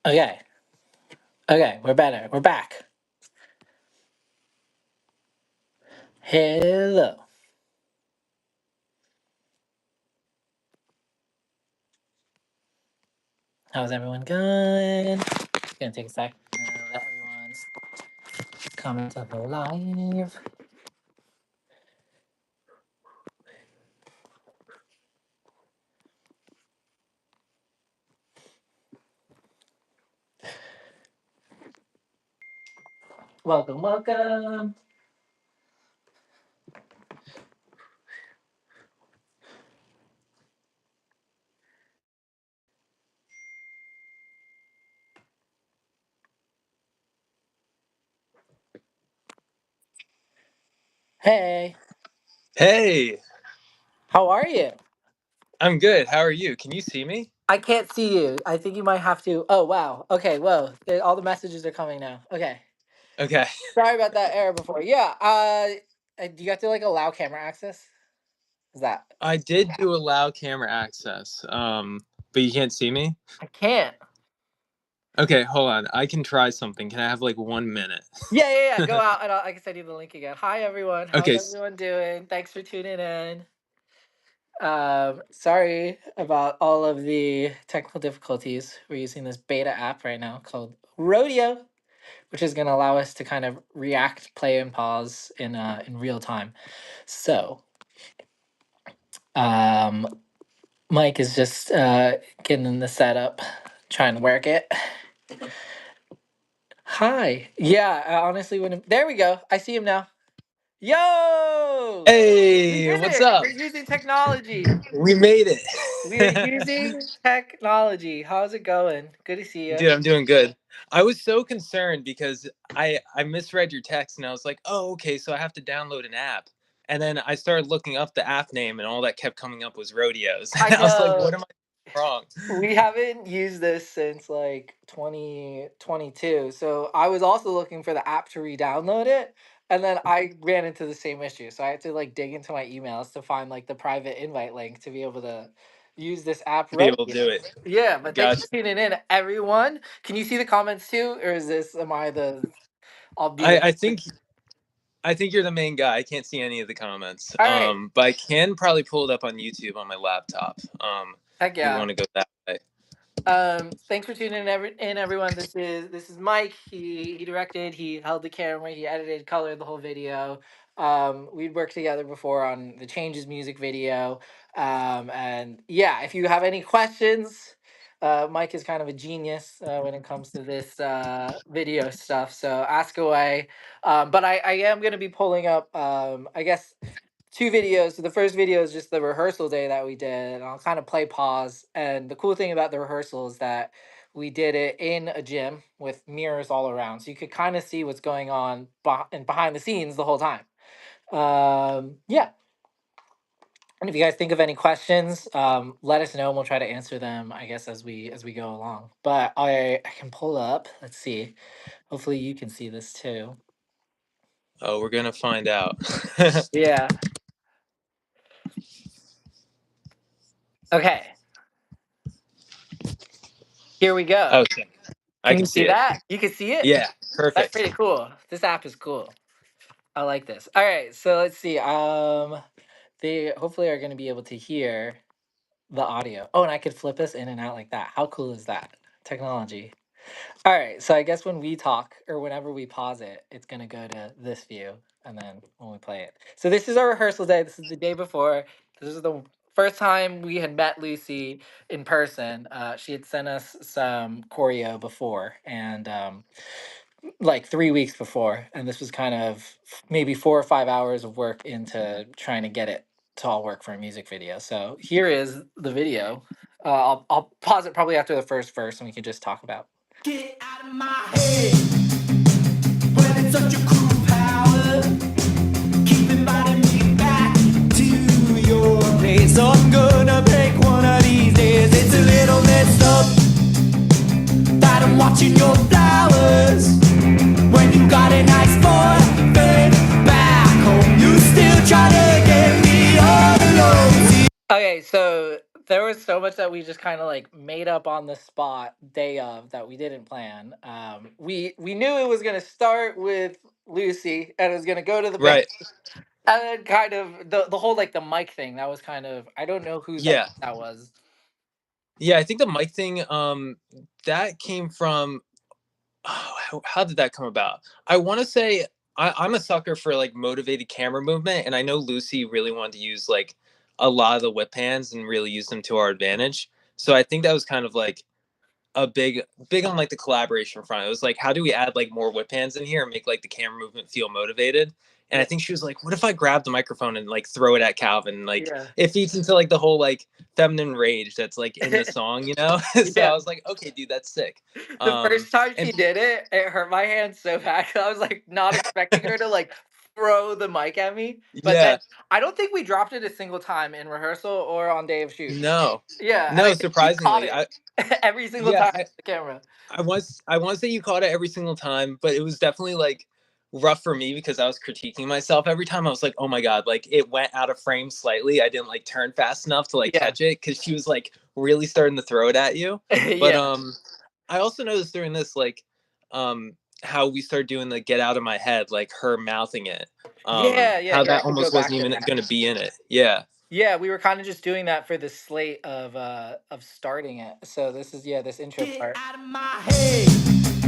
Okay. Okay, we're better. We're back. Hello. How's everyone going? Gonna take a sec. Let everyone's comments on the live. Welcome, welcome. Hey, Hey, how are you? I'm good. How are you? Can you see me? I can't see you. I think you might have to. Oh, wow. Okay, whoa. All the messages are coming now. Okay. Okay. Sorry about that error before. Yeah, do you have to like allow camera access? Is that? I did do allow camera access, but you can't see me? I can't. Okay, hold on. I can try something. Can I have like 1 minute? Yeah. Go out and I can send you the link again. Hi everyone. How's Okay. everyone doing? Thanks for tuning in. Sorry about all of the technical difficulties. We're using this beta app right now called Rodeo, which is going to allow us to kind of react, play, and pause in real time. So, um, Mike is just getting the setup, trying to work it. Hi. Yeah, I honestly wouldn't. There we go. I see him now. Yo! We Hey, did what's it! up? We're using technology. We made We're it. using technology. How's it going? Good to see you. Dude, I'm doing good. I was so concerned because I misread your text and I was like, "Oh, okay, so I have to download an app." And then I started looking up the app name and all that kept coming up was rodeos. I And I was like, know. "What am I wrong?" We haven't used this since like 2022. So I was also looking for the app to re-download it. And then I ran into the same issue. So I had to like dig into my emails to find like the private invite link to be able to use this app To be right. able to do it. Yeah, but thanks Gotcha. for tuning in, everyone. Can you see the comments too? Or is this am I the I'll be I, the I think I think you're the main guy. I can't see any of the comments. all right. But I can probably pull it up on YouTube on my laptop. Heck If you yeah. want to go that way. Thanks for tuning in, everyone. This is Mike. He directed, he held the camera, he edited, colored the whole video. We'd worked together before on the Changes music video. And yeah, if you have any questions, Mike is kind of a genius when it comes to this video stuff. So ask away. But I am going to be pulling up, I guess, two videos. So the first video is just the rehearsal day that we did. And I'll kind of play pause. And the cool thing about the rehearsal is that we did it in a gym with mirrors all around, so you could kind of see what's going on and behind the scenes the whole time. Yeah. And if you guys think of any questions, let us know and we'll try to answer them, I guess, as we go along. But I can pull up. Let's see. Hopefully you can see this too. Oh, we're gonna find out. Yeah. Okay. Here we go. Okay, I Can can you see see it. that? You can see it? Yeah, That's perfect. pretty cool. This app is cool. I like this. All right, so let's see. They hopefully are going to be able to hear the audio. Oh, and I could flip this in and out like that. How cool is that? Technology. All right, so I guess when we talk or whenever we pause it, it's going to go to this view and then when we play it. So this is our rehearsal day. This is the day before. This is the first time we had met Lucy in person. She had sent us some choreo before and like 3 weeks before, and this was kind of maybe 4 or 5 hours of work into trying to get it to all work for a music video. So here is the video. I'll pause it probably after the first verse, and we can just talk about. Get out of my head when it's such a cruel power. Keep inviting me back to your place. So I'm gonna break one of these days. It's a little messed up that I'm watching your flowers. When you got a nice boyfriend back home, you still try to get me all alone. Okay, so there was so much that we just kind of like made up on the spot day of that we didn't plan. We knew it was gonna start with Lucy and it was gonna go to the band, Right. and then kind of the whole like the mic thing. That was kind of, I don't know whose idea Yeah. that was. Yeah, I think the mic thing, that came from, oh, how did that come about? I want to say I'm a sucker for like motivated camera movement, and I know Lucy really wanted to use like a lot of the whip hands and really use them to our advantage. So I think that was kind of like a big on like the collaboration front. It was like, how do we add like more whip hands in here and make like the camera movement feel motivated? And I Yeah, think she was like, what if I grab the microphone and like throw it at Calvin? Like yeah, it feeds into like the whole like feminine rage that's like in the song, you know? So yeah. I was like, okay, dude, that's sick. The first time And she did it, it hurt my hand so bad. I was like not expecting her to like throw the mic at me, but then yeah, I don't think we dropped it a single time in rehearsal or on day of shoot. no, Yeah, and I no, think you caught surprisingly, it every single yeah, time on the camera. I want to say you caught it every single time, but it was definitely like rough for me because I was critiquing myself every time. I was like, oh my god, like it went out of frame slightly. I didn't like turn fast enough to like Yeah, catch it because she was like really starting to throw it at you. But yeah, I also noticed during this like um how we started doing the get out of my head, like her mouthing it. yeah, yeah. How Here, I that could go almost wasn't back to even that. gonna be in it. Yeah. Yeah, we were kind of just doing that for the slate of starting it. So this is, yeah, this intro Get part. out of my head.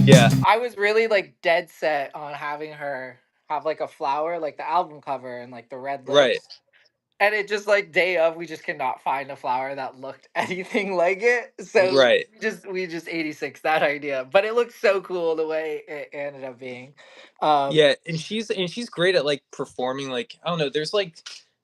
Yeah. I was really like dead set on having her have like a flower, like the album cover, and like the red Right. lips. And it just like day of, we just could not find a flower that looked anything like it. So Right. we just 86 that idea. But it looked so cool the way it ended up being. Yeah, and she's great at like performing. Like I don't know,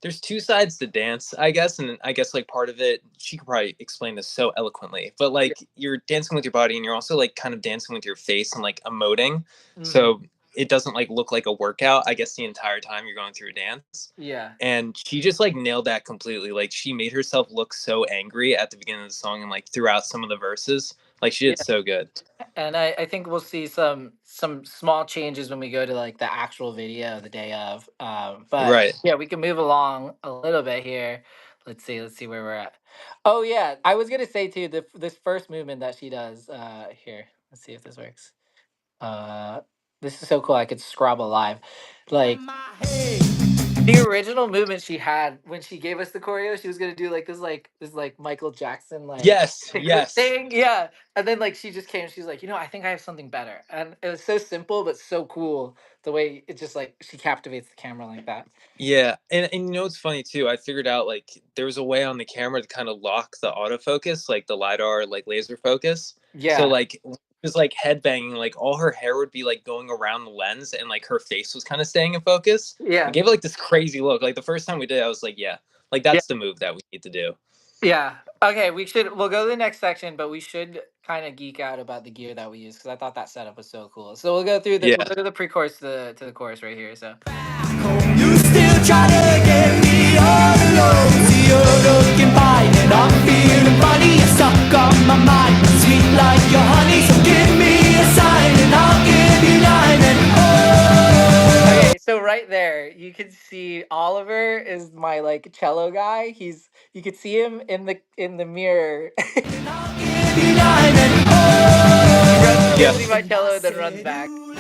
there's two sides to dance, I guess, and I guess like part of it, she could probably explain this so eloquently. But Yeah. like you're dancing with your body, and you're also like kind of dancing with your face and like emoting, Hmm. so it doesn't like look like a workout. I guess the entire time you're going through a dance, Yeah. and she just like nailed that completely. Like she made herself look so angry at the beginning of the song and like throughout some of the verses. Like she did Yeah. so good. And I think we'll see some small changes when we go to like the actual video the day of. But Right. yeah, we can move along a little bit here. Let's see where we're at. Oh yeah, I was gonna say too, this first movement that she does here. Let's see if this works. Uh, this is so cool. I could scrabble live. Out of Like my head. the original movement she had when she gave us the choreo, she was gonna do like this Michael Jackson like Yes. secret Yes. thing, yeah. And then like she just came, she's like, I think I have something better, and it was so simple but so cool the way it just like she captivates the camera like that. Yeah, and you know what's funny too? I figured out like there was a way on the camera to kind of lock the autofocus, like the lidar, like laser focus. So Yeah, like just like headbanging, like all her hair would be like going around the lens, and like her face was kind of staying in focus. It yeah, gave it like this crazy look. Like the first time we did, it, I was like, yeah, like yeah, that's the move that we need to do. yeah. Okay, we'll go to the next section, but we should kind of geek out about the gear that we use because I thought that setup was so cool. So we'll Yeah, go to the pre-chorus to the chorus right here. So You still try to get me all alone. See you looking fine and I'm feeling funny. You're stuck on my mind, sweet like your honey. So give me a sign and I'll give you nine. And oh, okay, so right there, you can see Oliver is my like cello guy. You could see him in the mirror. and I'll give you nine. And He runs to go yeah, see my cello and then runs said, back. ooh,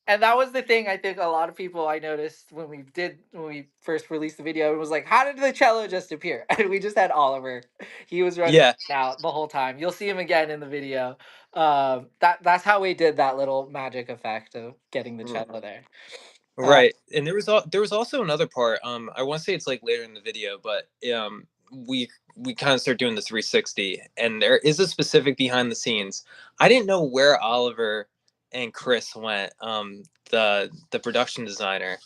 And that was the thing I think a lot of people I noticed when we first released the video. It was like, how did the cello just appear? And we just had Oliver. He was running yeah. out the whole time. You'll see him again in the video. That's how we did that little magic effect of getting the cello there. Uh, Right, and there was also another part. I want to say it's like later in the video, but we kind of start doing the 360, and there is a specific behind the scenes. I didn't know where Oliver and Chris went, the production designer,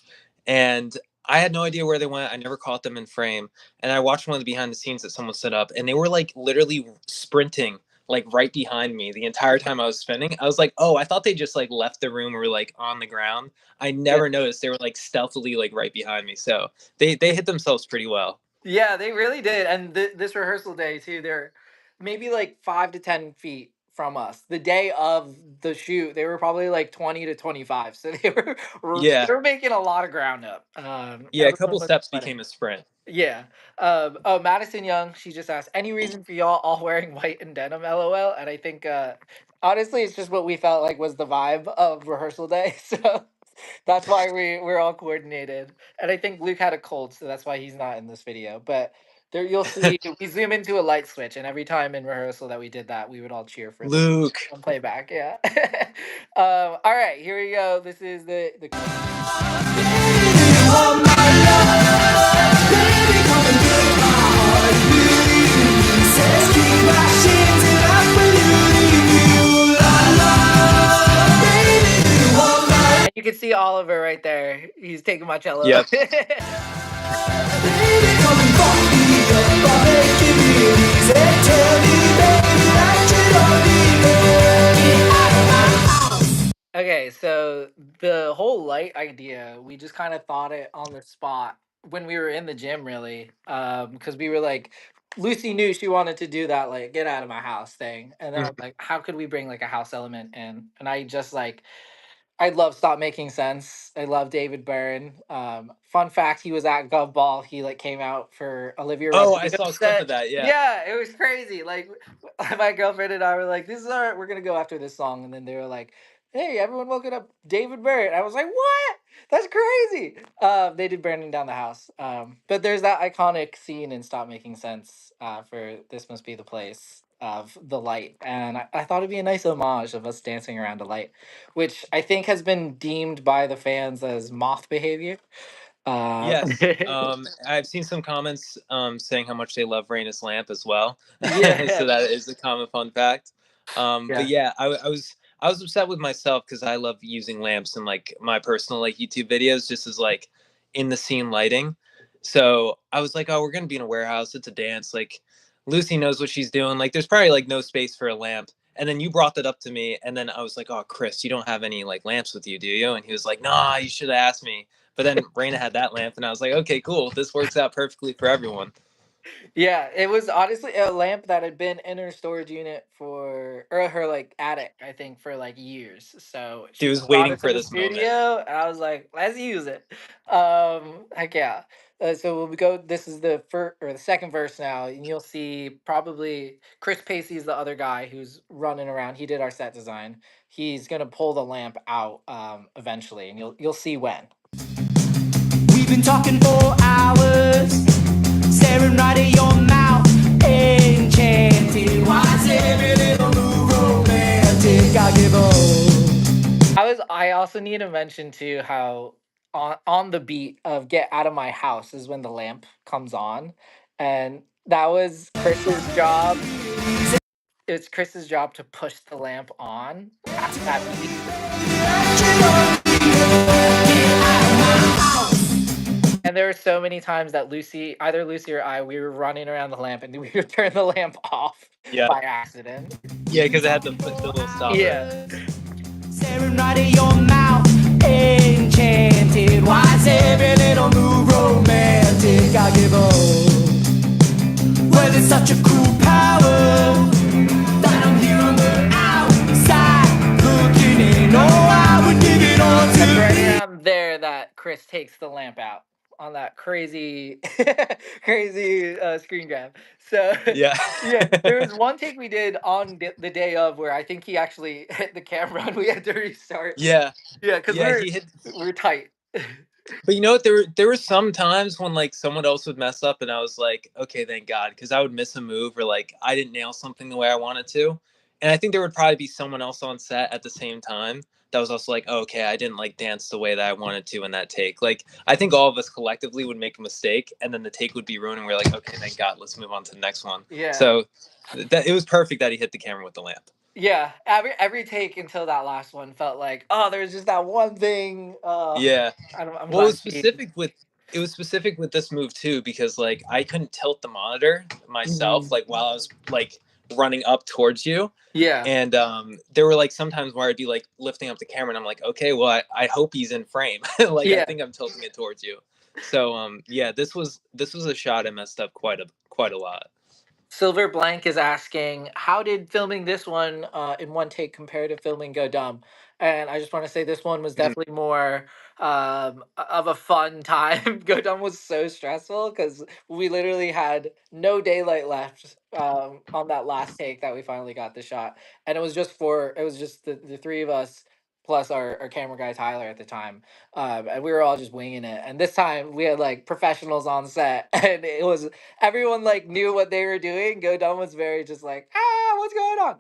and I had no idea where they went. I never caught them in frame, and I watched one of the behind the scenes that someone set up, and they were like literally sprinting like right behind me the entire time I was spinning. I was like, oh, I thought they just like left the room or were like on the ground. I yeah. never noticed they were like stealthily like right behind me. So they hit themselves pretty well. Yeah, they really did. And this rehearsal day too, they're maybe like 5 to 10 feet from us. The day of the shoot, they were probably like 20 to 25. So they were Yeah, they were making a lot of ground up. yeah. A Everyone couple was steps sweating. became a sprint. Yeah. Oh, Madison Young, she just asked, any reason for y'all all wearing white and denim, LOL? And I think honestly it's just what we felt like was the vibe of rehearsal day. So that's why we're all coordinated. And I think Luke had a cold, so that's why he's not in this video. But there you'll see we zoom into a light switch, and every time in rehearsal that we did that, we would all cheer for Luke Luke. on playback. Yeah. All right, here we go. This is the and you can see Oliver right there. He's taking my cello. Yep. Okay, so the whole light idea, we just kind of thought it on the spot when we were in the gym, really, because we were like, Lucy knew she wanted to do that, like, get out of my house thing, and then I was Mhm. like, how could we bring like a house element in? And I just like I love Stop Making Sense. I love David Byrne. Fun fact, he was at Gov Ball. He like came out for Olivia Oh, I Rodrigo's saw a clip of set. that. Yeah. Yeah, it was crazy. Like my girlfriend and I were like, "This is our. We're gonna go after this song," and then they were like, "Hey, everyone, looking up David Byrne." I was like, "What? That's crazy." They did Burning Down the House. But there's that iconic scene in Stop Making Sense for "This Must Be the Place" of the light, and I thought it'd be a nice homage of us dancing around a light, which I think has been deemed by the fans as moth behavior. Yes. I've seen some comments saying how much they love Raina's lamp as well. Yeah, So that is a common fun fact. But yeah, yeah, I was upset with myself because I love using lamps in like my personal like YouTube videos just as like in the scene lighting. So I was like, oh, we're gonna be in a warehouse. It's a dance. Like Lucy knows what she's doing. Like there's probably like no space for a lamp. And then you brought that up to me, and then I was like, "Oh, Chris, you don't have any like lamps with you, do you?" And he was like, "Nah, you should have asked me." But then Raina had that lamp, and I was like, okay, cool. This works out perfectly for everyone. yeah. It was honestly a lamp that had been in her storage unit for, or her like attic, I think, for like years. So Dude she was brought waiting it to for the this moment. studio, and I was like, "Let's use it." Heck yeah. So we'll go. This is the first or the second verse now, and you'll see probably Chris Pacey's the other guy who's running around. He did our set design. He's gonna pull the lamp out eventually, and you'll see when. We've been talking for hours, staring right at your mouth, enchanted. Why is every little move romantic? I give up. I also need to mention too how on the beat of "Get Out of My House" is when the lamp comes on, and that was Chris's job. It's Chris's job to push the lamp on at that beat. And there were so many times that either Lucy or I, we were running around the lamp and we would turn the lamp off Yeah, by accident. yeah, because it had the little stopper. Yeah. Staring right at your mouth, enchanted. Why is every little move romantic? I give up. Well, it's such a cool power that I'm here on the outside looking in. Oh, I would give it all That's to right be. around there that Chris takes the lamp out on that crazy, crazy screen grab. So, Yeah, yeah, there was one take we did on the day of where I think he actually hit the camera and we had to restart. yeah, Yeah, because yeah. He hit. we're tight. But you know what? There were some times when like someone else would mess up, and I was like, okay, thank God, because I would miss a move or like I didn't nail something the way I wanted to, and I think there would probably be someone else on set at the same time that was also like, oh, okay, I didn't like dance the way that I wanted to in that take. Like I think all of us collectively would make a mistake, and then the take would be ruined, and we're like, okay, thank God, let's move on to the next one. Yeah. So that it was perfect that he hit the camera with the lamp. Yeah, every take until that last one felt like, oh, there's just that one thing. Yeah. I'm Well, glad he. it was specific with this move too because like I couldn't tilt the monitor myself Mhm. like while I was like running up towards you, Yeah, and there were like sometimes where I'd be like lifting up the camera and I'm like, okay, well I hope he's in frame. Like I yeah. think I'm tilting it towards you. So yeah, this was a shot I messed up quite a lot. Silver Blank is asking, how did filming this one in one take compare to filming Go Dumb? And I just want to say this one was Mhm. definitely more of a fun time. Go Dumb was so stressful because we literally had no daylight left on that last take that we finally got the shot. And it was just the three of us plus our camera guy Tyler at the time. And we were all just winging it. And this time we had like professionals on set, and it was everyone like knew what they were doing. Go Dumb was very just like, what's going on?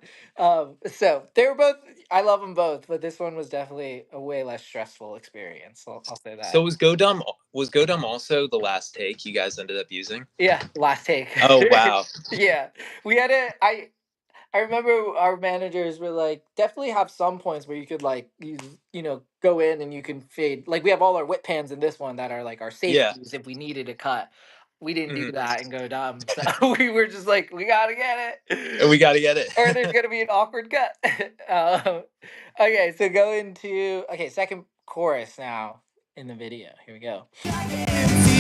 So they were both. I love them both, but this one was definitely a way less stressful experience. I'll say So that. was Godum also the last take you guys ended up using? Yeah, last take. Oh wow. Yeah, we had it. I remember our managers were like, definitely have some points where you could like go in and you can fade. Like we have all our whip pans in this one that are like our Yeah. safeties if we needed a cut. We didn't do Mhm. that and Go Dumb, so we were just like, we gotta get We it, got to get it. or there's gonna be an awkward cut. um, okay, so go into second chorus now in the video. Here we go.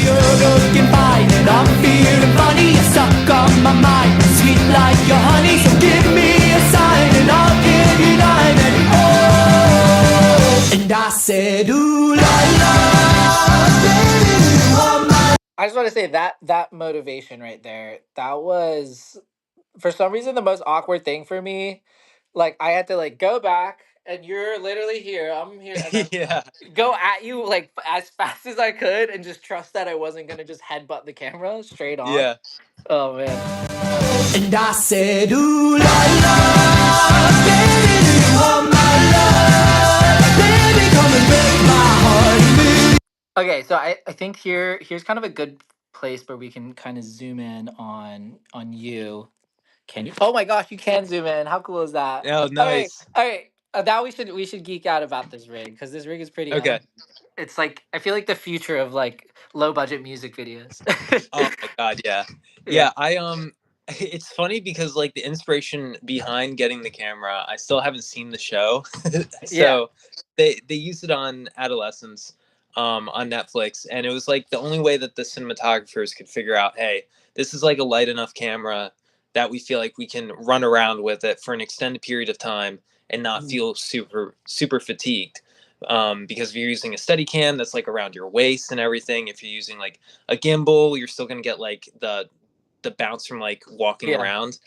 You're looking fine and I'm feeling funny. You're stuck on my mind, sweet like your honey. So give me a sign and I'll give you nine. And oh, and I said, ooh la la, baby, you are my. I just want to say that motivation right there. That was for some reason the most awkward thing for me. Like I had to like go back and you're literally here, I'm here, and then Yeah. go at you like as fast as I could and just trust that I wasn't gonna just headbutt the camera straight on. Yeah. Oh man. And I said, ooh la la, baby, you are my love. Baby, come and break my heart. Okay, so I think here's kind of a good place where we can kind of zoom in on you. Can you? Oh my gosh, you can zoom in. How cool is that? Oh, All right, nice. all right. Now we should geek out about this rig because this rig is pretty. Okay. It's like I feel like the future of like low budget music videos. Oh my god, yeah. Yeah, Yeah, it's funny because like the inspiration behind getting the camera, I still haven't seen the show. yeah, So they used it on Adolescence on Netflix, and it was like the only way that the cinematographers could figure out, hey, this is like a light enough camera that we feel like we can run around with it for an extended period of time and not Mhm. feel super fatigued. Because if you're using a steady cam that's like around your waist and everything, if you're using like a gimbal, you're still gonna get like the bounce from like walking Yeah, around.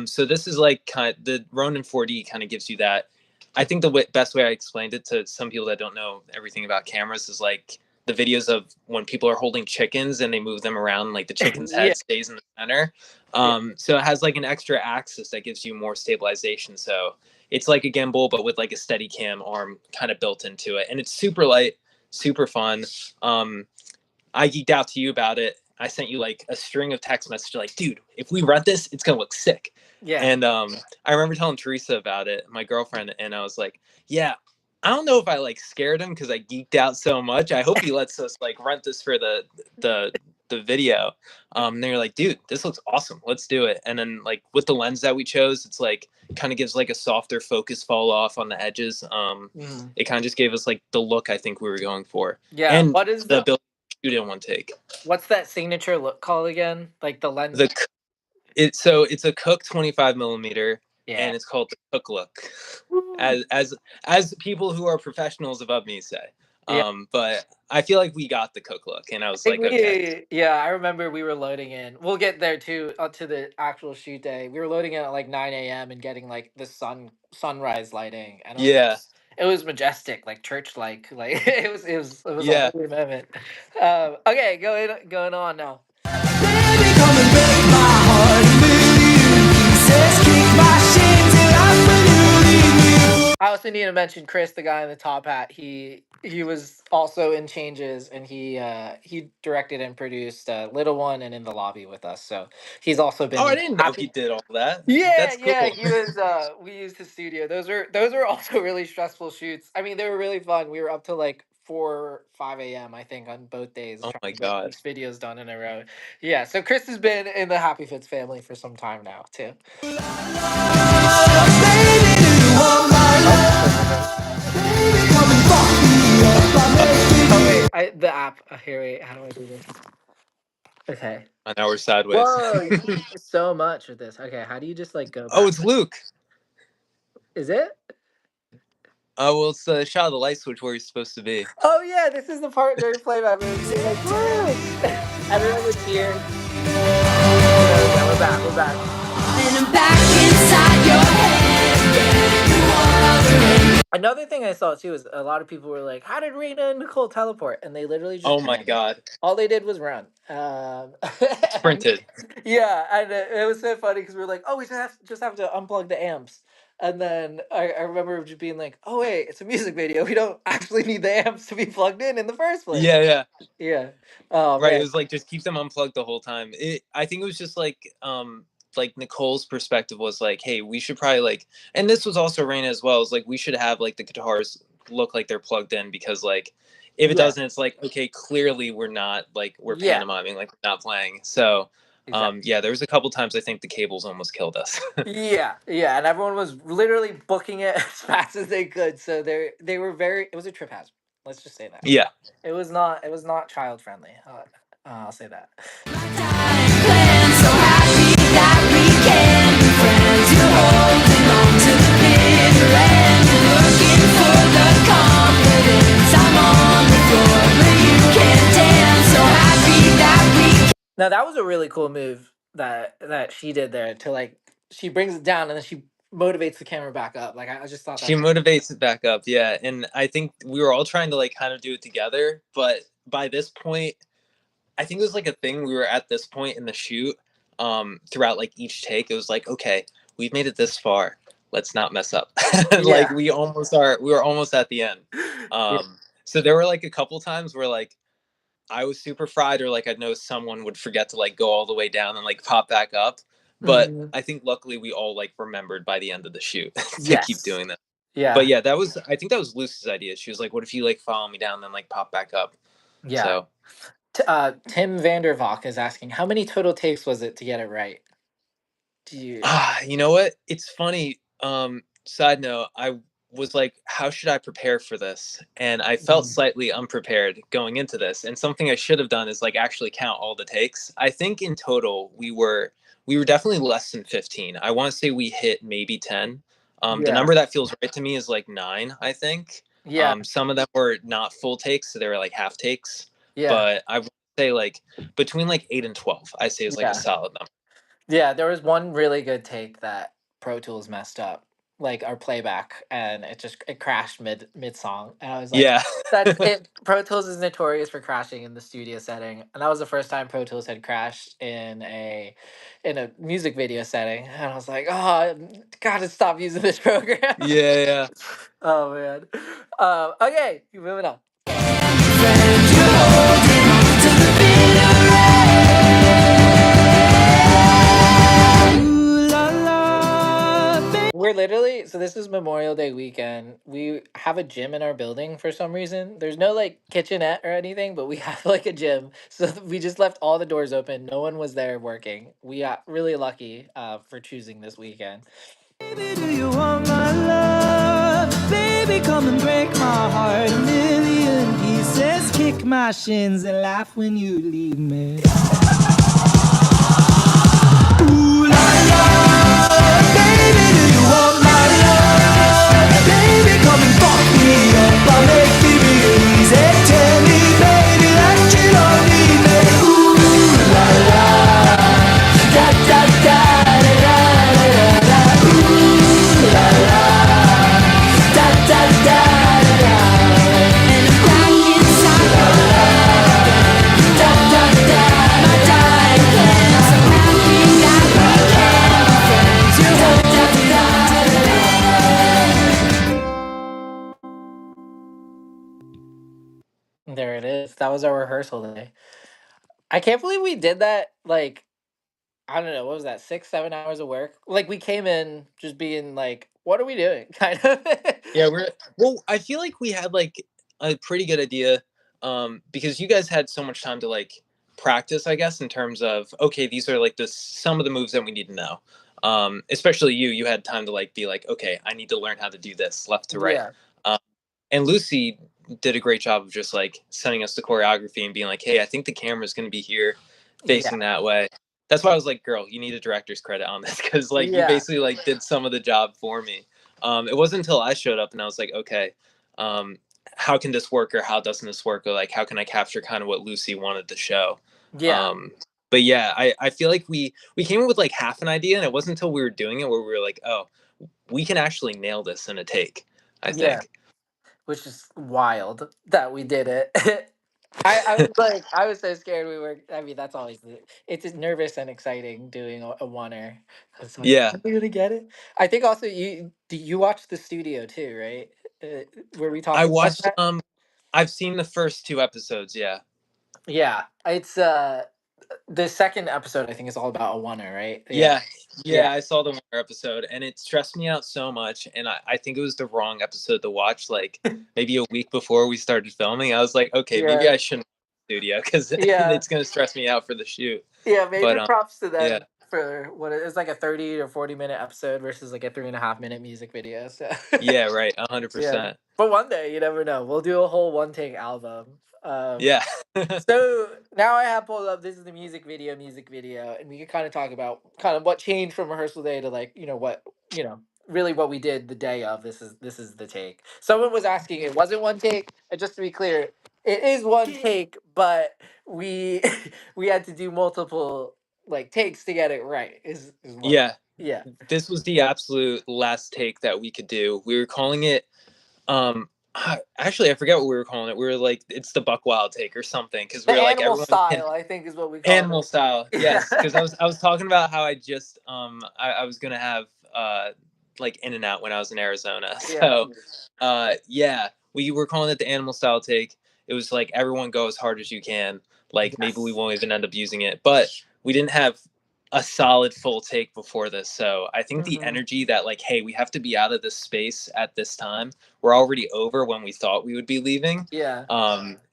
So this is like kind of, the Ronin 4D kind of gives you that. I think the best way I explained it to some people that don't know everything about cameras is like the videos of when people are holding chickens and they move them around, like the chicken's yeah, head stays in the center. yeah, So it has like an extra axis that gives you more stabilization. So it's like a gimbal, but with like a steady cam arm kind of built into it. And it's super light, super fun. I geeked out to you about it. I sent you like a string of text messages like, dude, if we rent this, it's gonna look sick. yeah, And I remember telling Teresa about it, my girlfriend, and I was like, yeah, I don't know if I like scared him because I geeked out so much. I hope he lets us like rent this for the the video. And they're like, dude, this looks awesome. Let's do it. And then like with the lens that we chose, it's like kind of gives like a softer focus fall off on the edges. mhm. It kind of just gave us like the look I think we were going for, Yeah. and the ability to shoot in one take. What's that signature look called again? Like the lens. The it's a Cook 25 millimeter, Yeah. and it's called the Cook look, Woo. as people who are professionals above me say. Yeah. But I feel like we got the Cook look, and I was Think like, okay, yeah, I remember we were loading in. We'll get there too, to the actual shoot day. We were loading in at like 9 a.m. and getting like the sunrise lighting, and yeah, it was majestic, like church like it was a yeah. holy moment. Okay, going on now. Baby, come and break my heart a million pieces. Kick my shit till I'm believing you. I also need to mention Chris, the guy in the top hat. He was also in Changes, and he directed and produced Little One and In the Lobby with us. So he's also Oh, I been didn't know he happy. did all that. Yeah, That's yeah, cool. he was. We used his studio. Those were also really stressful shoots. I mean, they were really fun. We were up to like 4, 5 a.m. I think on both days Oh trying my to get god. these videos done in a row. Yeah, so Chris has been in the Happy Fits family for some time now too. Baby, you are my love. Baby, come and fuck me up. I make Oh it. wait, the app. Here, wait. How do I do this? Okay. and now we're sideways. Whoa, you can do so much with this. Okay, how do you just like go Oh, back? it's Luke. Is it? Oh, well, it's the shot of the light switch where he's supposed to be. Oh yeah, this is the part during playback where it's being like, Luke! Everyone would cheer. So yeah, we're back. We're back. And I'm back inside your head. Another thing I saw too is a lot of people were like, "How did Rena and Nicole teleport?" And they literally just Oh my ran. God. All they did was run. And Sprinted. yeah, and it was so funny because we were like, "Oh, we just have to unplug the amps." And then I remember just being like, "Oh wait, it's a music video. We don't actually need the amps to be plugged in the first place." Yeah, yeah. Yeah. Oh Right. It man. was like just keep them unplugged the whole time. I think it was just like Nicole's perspective was like, hey, we should probably like, and this was also Raina as well. Is like we should have like the guitars look like they're plugged in because like if it Yeah. doesn't, it's like okay, clearly we're not like we're Yeah. pantomiming, like we're not playing. So Exactly. yeah, there was a couple times I think the cables almost killed us. Yeah, yeah, and everyone was literally booking it as fast as they could. So they were very. It was a trip hazard. Let's just say that. Yeah. It was not. It was not child friendly. I'll say that. Plan so happy that we can be friends. You're holding on to the bitter end. You're looking for the confidence. I'm on the floor, but you can't dance. So happy that we. Now that was a really cool move that she did there to like she brings it down and then she motivates the camera back up. Like I just thought She that. motivates it back up, yeah. And I think we were all trying to like kind of do it together, but by this point, I think it was like a thing we were at this point in the shoot, throughout like each take, it was like, okay, we've made it this far. Let's not mess up. Like Yeah. we were almost at the end. Yeah. So there were like a couple times where like I was super fried or like I know someone would forget to like go all the way down and like pop back up. But Mhm. I think luckily we all like remembered by the end of the shoot to keep Yes. doing that. But Yeah. yeah, that was I think that was Lucy's idea. She was like, "What if you like follow me down, then like pop back up?" Yeah. So, Tim Vandervalk is asking, how many total takes was it to get it right? Do you? you know what? It's funny. Side note, I was like, "How should I prepare for this?" And I felt Mhm. slightly unprepared going into this. And something I should have done is like actually count all the takes. I think in total we were definitely less than 15. I want to say we hit maybe 10. The Yeah. number that feels right to me is like 9. I think. Yeah. Some of them were not full takes, so they were like half takes. Yeah. But I would say like between like 8 and 12, I say is like a Yeah. solid number. Yeah. There was one really good take that Pro Tools messed up, like our playback, and it crashed mid song, and I was like, Yeah. "That's it." Pro Tools is notorious for crashing in the studio setting, and that was the first time Pro Tools had crashed in a music video setting, and I was like, "Oh, gotta stop using this program." Yeah, yeah. Oh man. Okay, moving on. We're literally so this is Memorial Day weekend. We have a gym in our building for some reason. There's no like kitchenette or anything, but we have like a gym. So we just left all the doors open. No one was there working. We got really lucky for choosing this weekend. Baby, do you want my love? Baby, come and break my heart a million pieces. Kick my shins and laugh when you leave me. Ooh la la, baby, do you want my love? Baby, come and fuck me up, I'll make it real easy. Tell me, baby, that you don't need me. Ooh la la, da da da da da da da. Ooh la la, da da da da da. And I'm back inside your head. Da da da, my dying plan. So happy that we can be friends. You da da da da da. There it is. That was our rehearsal day. I can't believe we did that. Like, I don't know, what was that, 6, 7 hours of work? Like we came in just being like, what are we doing? Kind of. Yeah, well, I feel like we had like a pretty good idea, because you guys had so much time to like practice, I guess, in terms of okay, these are like some of the moves that we need to know. Especially you had time to like be like, okay, I need to learn how to do this left to right. Yeah. Um, and Lucy did a great job of just like sending us the choreography and being like, hey, I think the camera's going to be here. facing that way. That's why I was like, girl, you need a director's credit on this, because like you Yeah. basically like did some of the job for me. It wasn't until I showed up and I was like, okay, um, how can this work, or how doesn't this work, or like how can I capture kind of what Lucy wanted to show. Yeah. But yeah, I feel like we came up with like half an idea, and it wasn't until we were doing it where we were like, oh, we can actually nail this in a take, I Yeah. think. Which is wild that we did it. I was like, I was so scared we were. I mean, that's always it's nervous and exciting doing a oneer. I was like, Yeah, are we gonna get it? I think also you watched the studio too, right? Were we I talking about watched. that? I've seen the first two episodes. Yeah. Yeah, it's the second episode. I think is all about a oneer, right? Yeah, Yeah, yeah, yeah, I saw the Winter episode, and it stressed me out so much. And I think it was the wrong episode to watch. Like maybe a week before we started filming, I was like, okay, maybe yeah, I shouldn't studio, because yeah. it's gonna stress me out for the shoot. Yeah, But major props to yeah, them for what it is like a 30 or 40 minute episode versus like a 3.5 minute music video. So yeah, right, a hundred yeah. percent. But one day you never know. We'll do a whole one take album. Yeah, So now I have pulled up this is the music video, and we can kind of talk about kind of what changed from rehearsal day to like, what really what we did the day of. This is the take. Someone was asking it wasn't one take, and just to be clear, it is one take, but we we had to do multiple like takes to get it right. Is what yeah. yeah. This was the absolute last take that we could do. We were calling it. Actually, I forget what we were calling it. We were like, it's the Buck Wild take or something, because we The were like, animal everyone can. style, I think, is what we called Animal it. style, yes, Yeah. because I was talking about how I just I was gonna have like In and Out when I was in Arizona. Yeah. So yeah, we were calling it the animal style take. It was like everyone go as hard as you can. Like maybe we Yes. won't even end up using it, but we didn't have a solid full take before this. So I think the Hmm. energy that like, hey, we have to be out of this space at this time. We're already over when we thought we would be leaving. Yeah.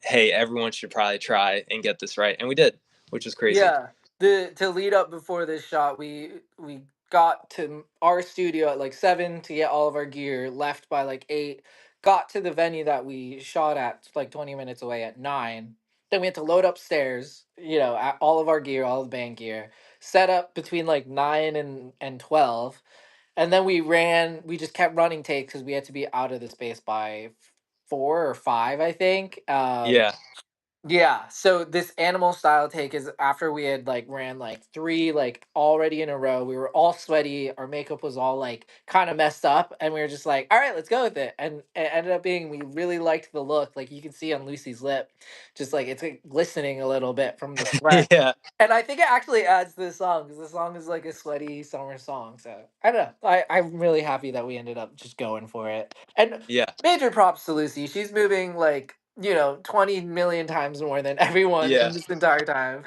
Hey, everyone should probably try and get this right, and we did, which is crazy. Yeah. The to lead up before this shot, we got to our studio at like 7 to get all of our gear, left by like 8, got to the venue that we shot at like 20 minutes away at 9. Then we had to load upstairs, all of our gear, all the band gear, set up between like 9 and 12. And then we just kept running takes because we had to be out of the space by 4 or 5, I think. Yeah, Yeah, so this animal style take is after we had like ran like 3 like already in a row. We were all sweaty, our makeup was all like kind of messed up, and we were just like, "All right, let's go with it." And it ended up being we really liked the look. Like you can see on Lucy's lip, just like it's like, glistening a little bit from the sweat. yeah, And I think it actually adds to the song because the song is like a sweaty summer song. So I don't know. I'm really happy that we ended up just going for it. And yeah, major props to Lucy. She's moving like 20 million times more than everyone yeah, in this entire time.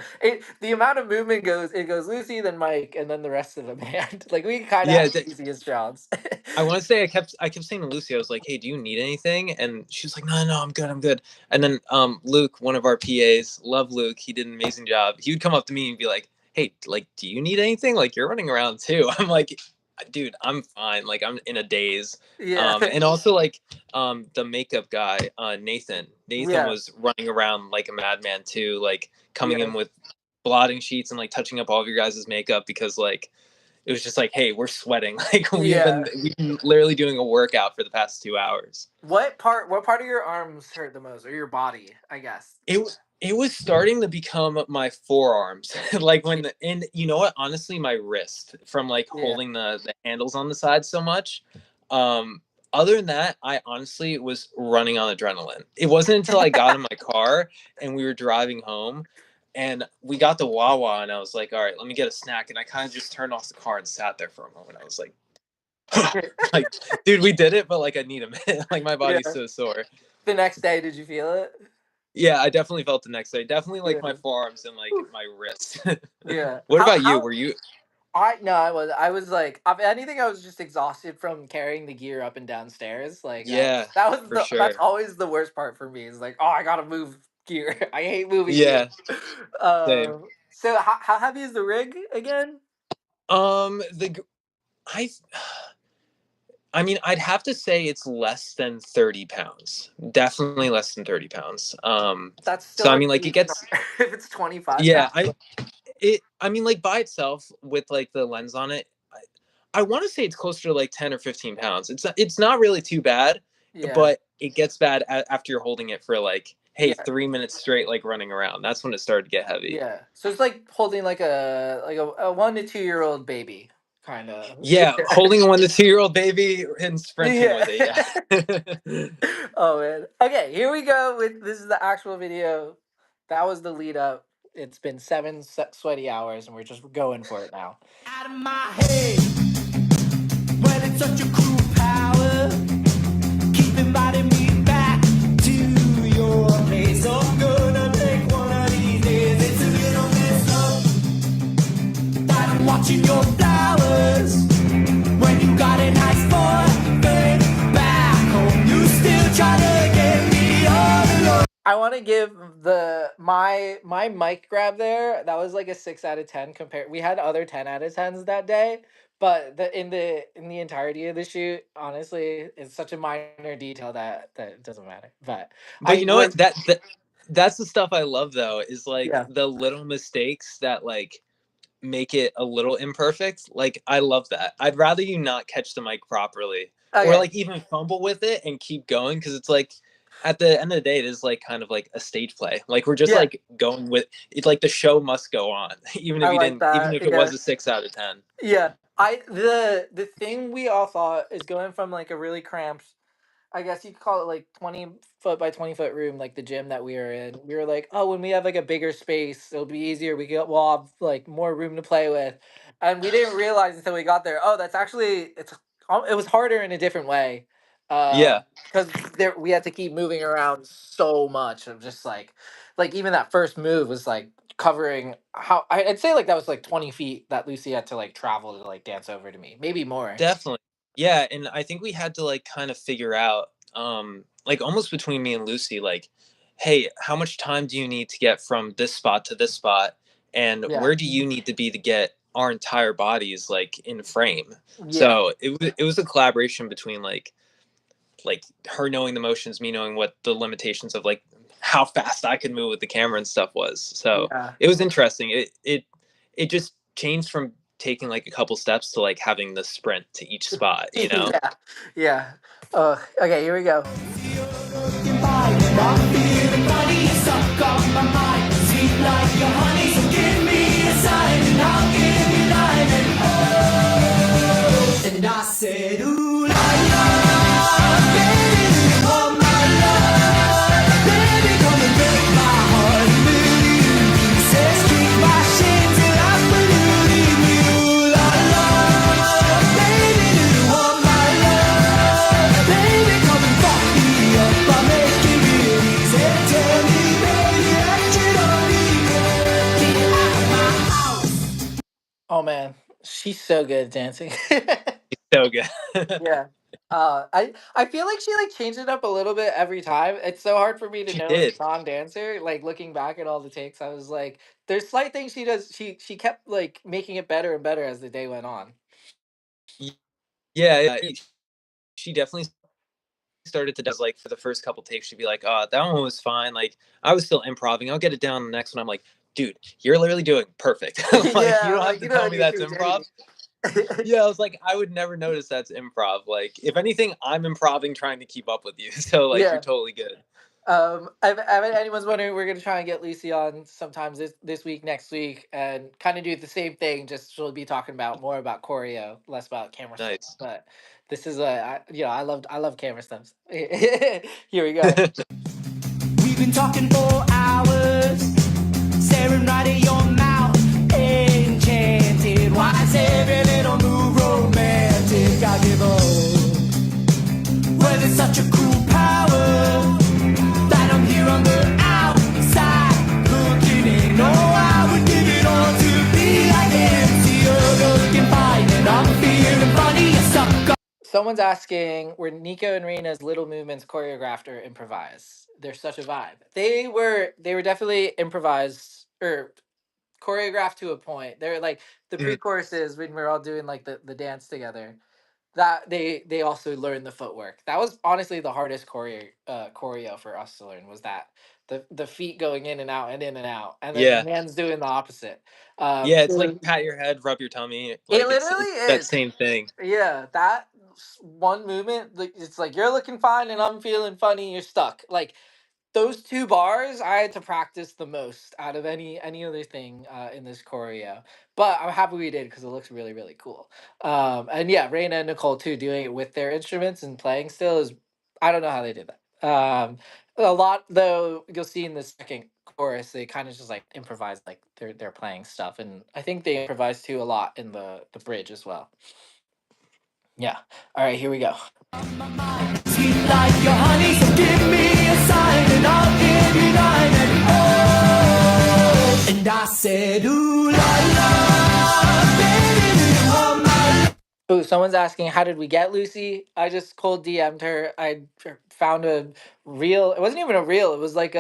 The amount of movement it goes Lucy, then Mike, and then the rest of the band. Like we kind of yeah. have the easiest jobs. I want to say I kept saying to Lucy, I was like, "Hey, do you need anything?" And she was like, "No, no, I'm good, I'm good." And then Luke, one of our PAs, love Luke, he did an amazing job. He would come up to me and be like, "Hey, like, do you need anything? Like, you're running around too." I'm like, "Dude, I'm fine. Like, I'm in a daze." Yeah. And also like the makeup guy, Nathan. Nathan Yeah. was running around like a madman too, like coming Yeah. in with blotting sheets and like touching up all of your guys' makeup, because like it was just like, hey, we're sweating. Like Yeah. we've been literally doing a workout for the past 2 hours. What part of your arms hurt the most, or your body, I guess? It was starting to become my forearms. Like Yeah. and you know what? Honestly, my wrist, from like Yeah. holding the handles on the side so much. Um, Other than that, I honestly was running on adrenaline. It wasn't until I got in my car and we were driving home and we got the Wawa and I was like, all right, let me get a snack. And I kind of just turned off the car and sat there for a moment. I was like, like, dude, we did it, but like I need a minute. Like my body's Yeah. so sore. The next day, did you feel it? Yeah, I definitely felt the next day. Definitely like my Yeah. forearms and like Whew. my wrists. Yeah. What about you? Were you? I no, I was like, if anything, I was just exhausted from carrying the gear up and downstairs. Like Yeah, for that's sure. always the worst part for me. Is like, oh, I gotta move gear. I hate moving gear. Yeah, same. So how heavy is the rig again? The I I mean, I'd have to say it's less than 30 pounds. Definitely less than 30 pounds. That's So still I a mean, like it decent. gets, If it's 25 yeah, pounds. I mean, like by itself with like the lens on it, I want to say it's closer to like 10 or 15 pounds. It's not really too bad, Yeah. but it gets bad after you're holding it for like, hey, Yeah. 3 minutes straight, like running around. That's when it started to get heavy. Yeah. So it's like holding like a 1 to 2 year old baby, kind of. Yeah, holding a 1 to 2 year old baby and sprinting Yeah. with it. Yeah. Oh man. Okay, here we go with this is the actual video. That was the lead up. It's been sweaty hours, and we're just going for it now. Out of my head. Well, it's such a cruel power. Keep inviting me back to your place. So I'm gonna take one of these days. It's a little messed up that I'm watching your flowers when you got a nice boyfriend back home. You still try to get me all alone. I want to give my mic grab there. That was like a 6 out of 10 compared. We had other 10 out of 10s that day, but in the entirety of the shoot, honestly, it's such a minor detail that it doesn't matter. But But I you know what? was That's the stuff I love though, is like yeah. the little mistakes that like make it a little imperfect. Like I love that. I'd rather you not catch the mic properly or Okay. like even fumble with it and keep going, because it's like at the end of the day it is like kind of like a stage play. Like we're just Yeah, like going with it, like the show must go on even I if you like didn't, even that. if it Yeah. was a 6 out of 10. Yeah. The thing we all thought is going from like a really cramped, I guess you could call it like 20 foot by 20 foot room, like the gym that we were in. We were like, oh, when we have like a bigger space, it'll be easier. We'll have like more room to play with, and we didn't realize until we got there. Oh, that's actually it was harder in a different way, Yeah, because there we had to keep moving around so much. Of just like even that first move was like covering how I'd say like that was like 20 feet that Lucy had to like travel to like dance over to me, maybe more. definitely. Yeah, and I think we had to like kind of figure out like almost between me and Lucy, like, hey, how much time do you need to get from this spot to this spot, and Yeah. where do you need to be to get our entire bodies like in frame? Yeah. So it was a collaboration between like her knowing the motions, me knowing what the limitations of like how fast I could move with the camera and stuff was. So Yeah. it was interesting. It just changed from taking like a couple steps to like having the sprint to each spot, you know? Yeah, yeah. Okay, here we go. And I said, ooh, la, la, baby, you want my love. Baby, come and break my heart in million pieces. Kick my shame till I believe you. Ooh, la, la, baby, do you want my love? Baby, come and fuck me up. I'll make it real easy. Tell me, baby, that you don't need me. Get out of my house. Oh man, she's so good at dancing. So good. Yeah. I feel like she like changed it up a little bit every time. It's so hard for me to She know as did. a non-dancer. Like looking back at all the takes, I was like, there's slight things she does. She kept like making it better and better as the day went on. Yeah, yeah. She definitely started to does like for the first couple takes, she'd be like, "Oh, that one was fine. Like I was still improving. I'll get it down the next one." I'm like, "Dude, you're literally doing perfect. Like you Yeah, don't have like to you tell don't me need to that's change improv." anything. Yeah, I was like, I would never notice that's improv. Like if anything, I'm improving trying to keep up with you. So like you're Yeah. totally good. If anyone's wondering, we're gonna try and get Lucy on sometimes this week, next week, and kind of do the same thing. Just she'll be talking about more about choreo, less about camera stuff. Nice. But this is I love camera stuff. Here we go. We've been talking for hours, staring right at your mouth, enchanted. Why is every little move romantic? I give up. Well, it's such a cruel power that I'm here on the outside looking in. Oh, I would give it all to be like him. See her looking fine and I'm feeling funny. I suck. Someone's asking, were Nico and Reina's little movements choreographed or improvised? They're such a vibe. They were definitely improvised or choreographed to a point. They're like the Mhm. pre-choruses when we're all doing like the dance together. that they also learned the footwork. That was honestly the hardest choreo for us to learn, was that the feet going in and out and in and out, and then the Yeah. hands doing the opposite. Yeah, it's like So pat your head, rub your tummy. it Like it's literally that is. same thing. Yeah, that one movement, it's like you're looking fine and I'm feeling funny. You're stuck. Like those 2 bars I had to practice the most out of any other thing in this choreo. But I'm happy we did because it looks really really cool. And yeah, Raina and Nicole too doing it with their instruments and playing still is, I don't know how they did that. A lot though, you'll see in the second chorus they kind of just like improvise, like they're playing stuff, and I think they improvise too a lot in the bridge as well. Yeah. All right, here we go. Sweet like your honey, so give me a sign and I'll give you nine. And I said, ooh la la, baby, you are my. Oh, someone's asking, how did we get Lucy? I just cold DM'd her. I found a reel. It wasn't even a reel. It was like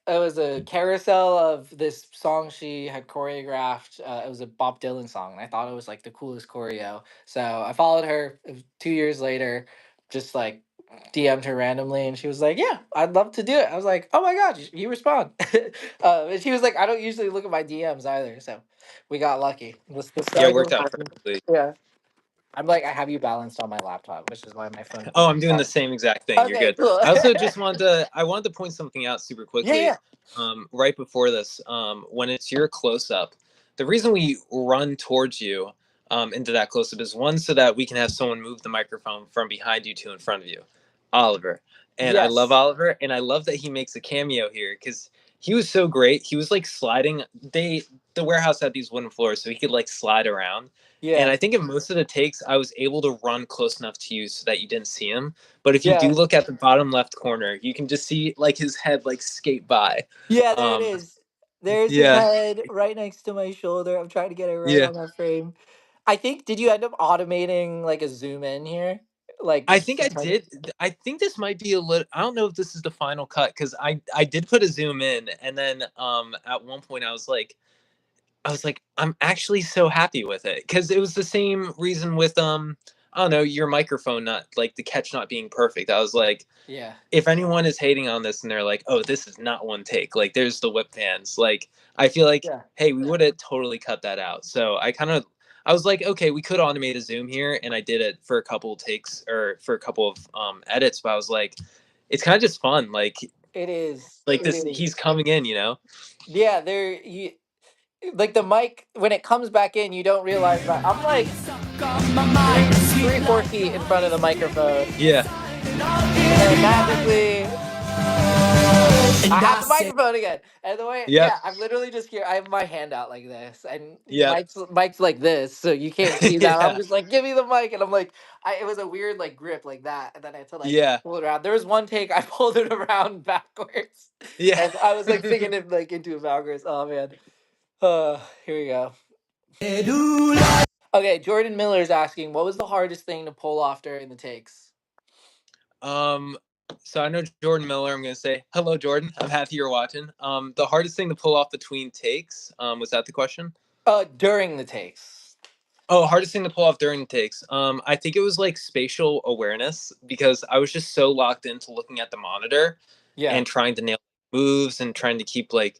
it was a carousel of this song she had choreographed. It was a Bob Dylan song, and I thought it was like the coolest choreo. So I followed her. It was 2 years later, just like DM'd her randomly, and she was like, "Yeah, I'd love to do it." I was like, "Oh my god, you respond!" And she was like, "I don't usually look at my DMs either," so we got lucky. The Yeah, it stars worked out aligned. perfectly. Yeah. I'm like, I have you balanced on my laptop, which is why my phone Oh, keeps I'm doing the falling. same exact thing. You're Okay, good. cool. I also just wanted to point something out super Yeah, quickly. yeah, Right before this, when it's your close up, the reason we run towards you into that close up is one, so that we can have someone move the microphone from behind you to in front of you, Oliver. And I love yes, Oliver, and I love that he makes a cameo here because he was so great. He was like sliding. The warehouse had these wooden floors, so he could like slide around. And yeah, I think in most of the takes, I was able to run close enough to you so that you didn't see him. But if you do yeah, look at the bottom left corner, you can just see like his head like skate by. yeah. There it Um, is. There's his yeah, head right next to my shoulder. I'm trying to get it right yeah. on that frame. I think. Did you end up automating like a zoom in here? Like I just think to I try to. did. I think this might be a little. I don't know if this is the final cut because I did put a zoom in, and then at one point I was like, I'm actually so happy with it because it was the same reason with I don't know, your microphone not like the catch not being perfect. I was like, Yeah, if anyone is hating on this and they're like, oh, this is not one take, like there's the whip fans, like I feel like, yeah. hey, we would have totally cut that out. So I was like, okay, we could automate a zoom here, and I did it for a couple of takes or for a couple of edits, but I was like, it's kind of just fun, It is. like It this, he's is. coming in, you know? Yeah, there. You like the mic when it comes back in. You don't realize that I'm like three, 4 feet in front of the microphone, Yeah, and magically I And have I the said, microphone again. And the way, yep, yeah, I'm literally just here. I have my hand out like this, and yep. Mike's like this, so you can't see that. I'm Yeah, just like, give me the mic, and I'm like, it was a weird like grip like that, and then I had to like yeah, pull it around. There was one take I pulled it around backwards, yeah. and I was like singing it like into it backwards. Oh man. Here we go. ooh la. Okay, Jordan Miller's asking, what was the hardest thing to pull off during the takes? Um, so I know Jordan Miller. I'm gonna say hello, Jordan. I'm happy you're watching. The hardest thing to pull off between takes. Was that the question? During the takes. Oh, hardest thing to pull off during the takes. I think it was like spatial awareness because I was just so locked into looking at the monitor Yeah, and trying to nail moves and trying to keep like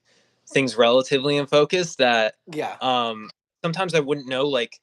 things relatively in focus that yeah, um sometimes I wouldn't know like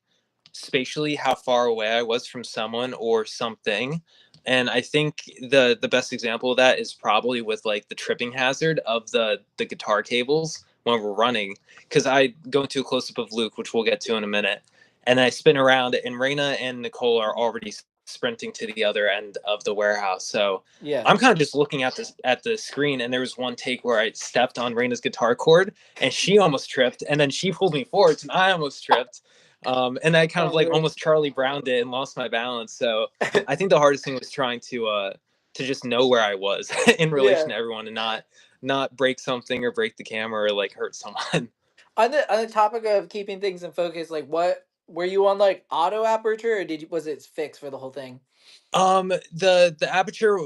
spatially how far away I was from someone or something. And I think the best example of that is probably with like the tripping hazard of the guitar cables when we're running. Because I go into a close up of Luke, which we'll get to in a minute, and I spin around, and Raina and Nicole are already sprinting to the other end of the warehouse. So yeah. I'm kind of just looking at the screen, and there was one take where I stepped on Raina's guitar cord, and she almost tripped, and then she pulled me forward, and I almost tripped. And I kind of Oh like man. almost Charlie Browned it and lost my balance. So I think the hardest thing was trying to just know where I was in relation Yeah. to everyone and not break something or break the camera or like hurt someone. On the topic of keeping things in focus, like what were you on like auto aperture or was it fixed for the whole thing? The aperture,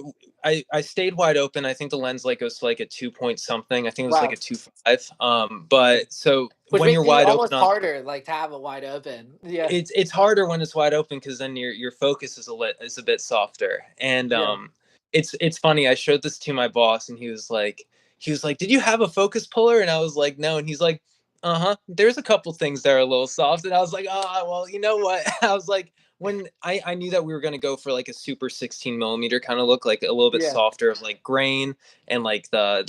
I stayed wide open. I think the lens like goes to like a 2 point something. I think it was like Wow. a 2.5. But so Which when makes you're it wide almost open on, harder, like to have it wide open. Yeah. it's harder when it's wide open because then your focus is a bit softer. And Yeah. it's funny. I showed this to my boss, and he was like, "Did you have a focus puller?" And I was like, "No." And he's like, "Uh-huh. There's a couple things that are a little soft." And I was like, "Oh, well, you know what?" I was like, when I knew that we were gonna go for like a super 16 millimeter kind of look, like a little bit Yeah. softer of like grain and like the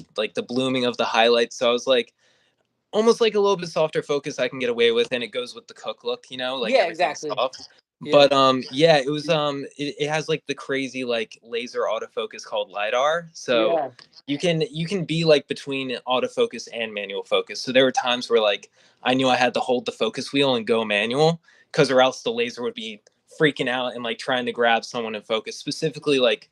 blooming of the highlights. So I was like, almost like a little bit softer focus I can get away with, and it goes with the cook look, like Yeah, everything's exactly. soft. Yeah. But yeah, it has like the crazy like laser autofocus called lidar. So Yeah. you can be like between autofocus and manual focus. So there were times where like I knew I had to hold the focus wheel and go manual, because or else the laser would be freaking out and like trying to grab someone in focus, specifically like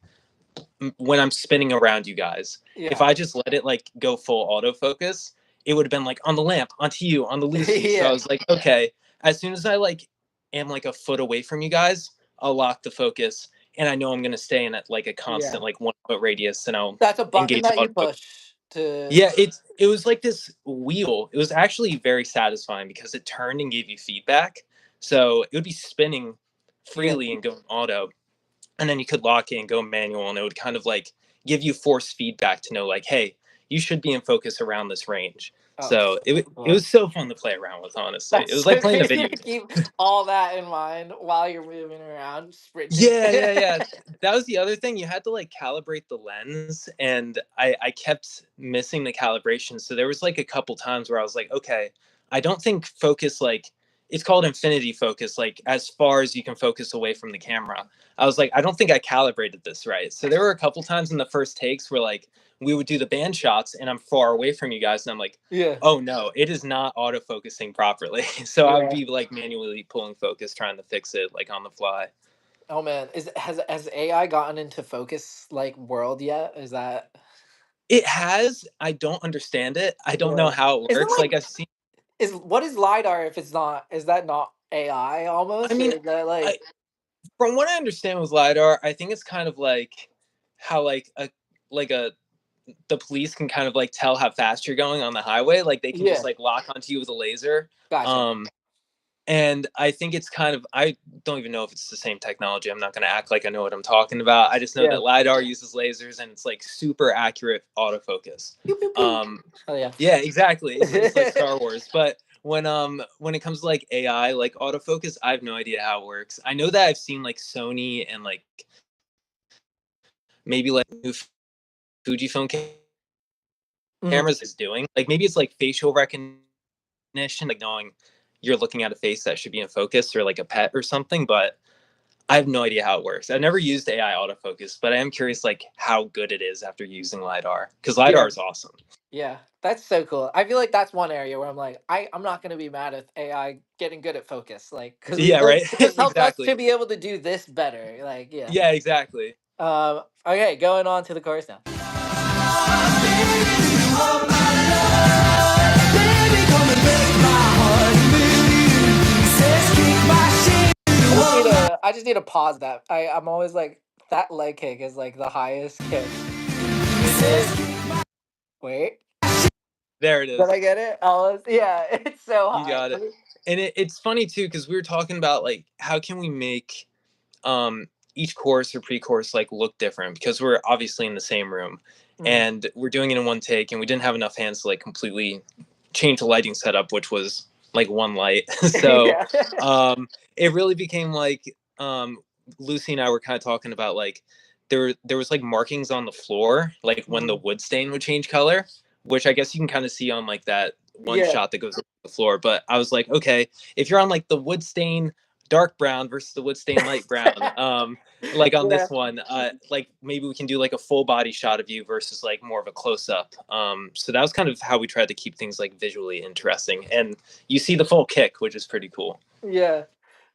when I'm spinning around you guys. If Yeah. I just let it like go full autofocus, it would have been like on the lamp, onto you, on the Lucy. So I Yeah. was like, okay, as soon as I like am like a foot away from you guys, I'll lock the focus, and I know I'm gonna stay in at like a Yeah. constant like 1 foot radius, and I'll That's a button engage that you autofocus. push to. Yeah, it was like this wheel. It was actually very satisfying because it turned and gave you feedback. So it would be spinning Yeah. freely and going auto, and then you could lock it and go manual, and it would kind of like give you force feedback to know like, hey, you should be in focus around this range. Oh, So so it cool. was so fun to play around with, honestly. It That's was like so playing a crazy video to game. keep all that in mind while you're moving around, sprinting. Yeah. That was the other thing. You had to like calibrate the lens, and I kept missing the calibration. So there was like a couple times where I was like, okay, I don't think focus like, it's called infinity focus, like as far as you can focus away from the camera. I was like, I don't think I calibrated this right. So there were a couple times in the first takes where like we would do the band shots and I'm far away from you guys, and I'm like, Yeah. oh no, it is not autofocusing properly. So I would Yeah. be like manually pulling focus, trying to fix it like on the fly. Oh man, is has AI gotten into focus like world yet? Is that? It has. I don't understand it. I don't know Yeah. how it Isn't works. like Like I've seen. is what is lidar if it's not? Is that not AI I almost, or mean, is that I like? from what I understand with lidar, I think it's kind of like how like a the police can kind of like tell how fast you're going on the highway. Like they can just Yeah. like lock onto you with a laser. Gotcha. Um, and I think it's kind of, I don't even know if it's the same technology. I'm not going to act like I know what I'm talking about. I just know Yeah. that lidar uses lasers, and it's like super accurate autofocus. Pew, pew, pew. Um, Oh yeah. yeah, exactly. It's like Star Wars. But when it comes to like AI, like autofocus, I have no idea how it works. I know that I've seen like Sony and like maybe like new Fujifilm Mhm. cameras is doing. Like maybe it's like facial recognition, like knowing you're looking at a face that should be in focus, or like a pet or something. But I have no idea how it works. I've never used AI autofocus, but I am curious like how good it is after using lidar, because lidar Yeah. is awesome. Yeah. That's so cool. I feel like that's one area where I'm like, I'm not gonna be mad at AI getting good at focus, like, because Yeah, right. this helps us Exactly. to be able to do this better. Like, yeah. Yeah, exactly. Okay, going on to the chorus now. I just need to pause that. I'm always like that leg kick is like the highest kick. Wait, There it did is. I get it? Yeah, it's so You high. got it. And it's funny too, because we were talking about like how can we make um each course or pre-course like look different, because we're obviously in the same room Mhm. and we're doing it in one take, and we didn't have enough hands to like completely change the lighting setup, which was like one light. So Yeah. um it really became like Lucy and I were kind of talking about like there was like markings on the floor like when the Mhm. wood stain would change color, which I guess you can kind of see on like that one Yeah. shot that goes on the floor. But I was like, okay, if you're on like the wood stain dark brown versus the wood stain light brown, like on Yeah. this one, like maybe we can do like a full body shot of you versus like more of a close up. So that was kind of how we tried to keep things like visually interesting, and you see the full kick, which is pretty cool. Yeah.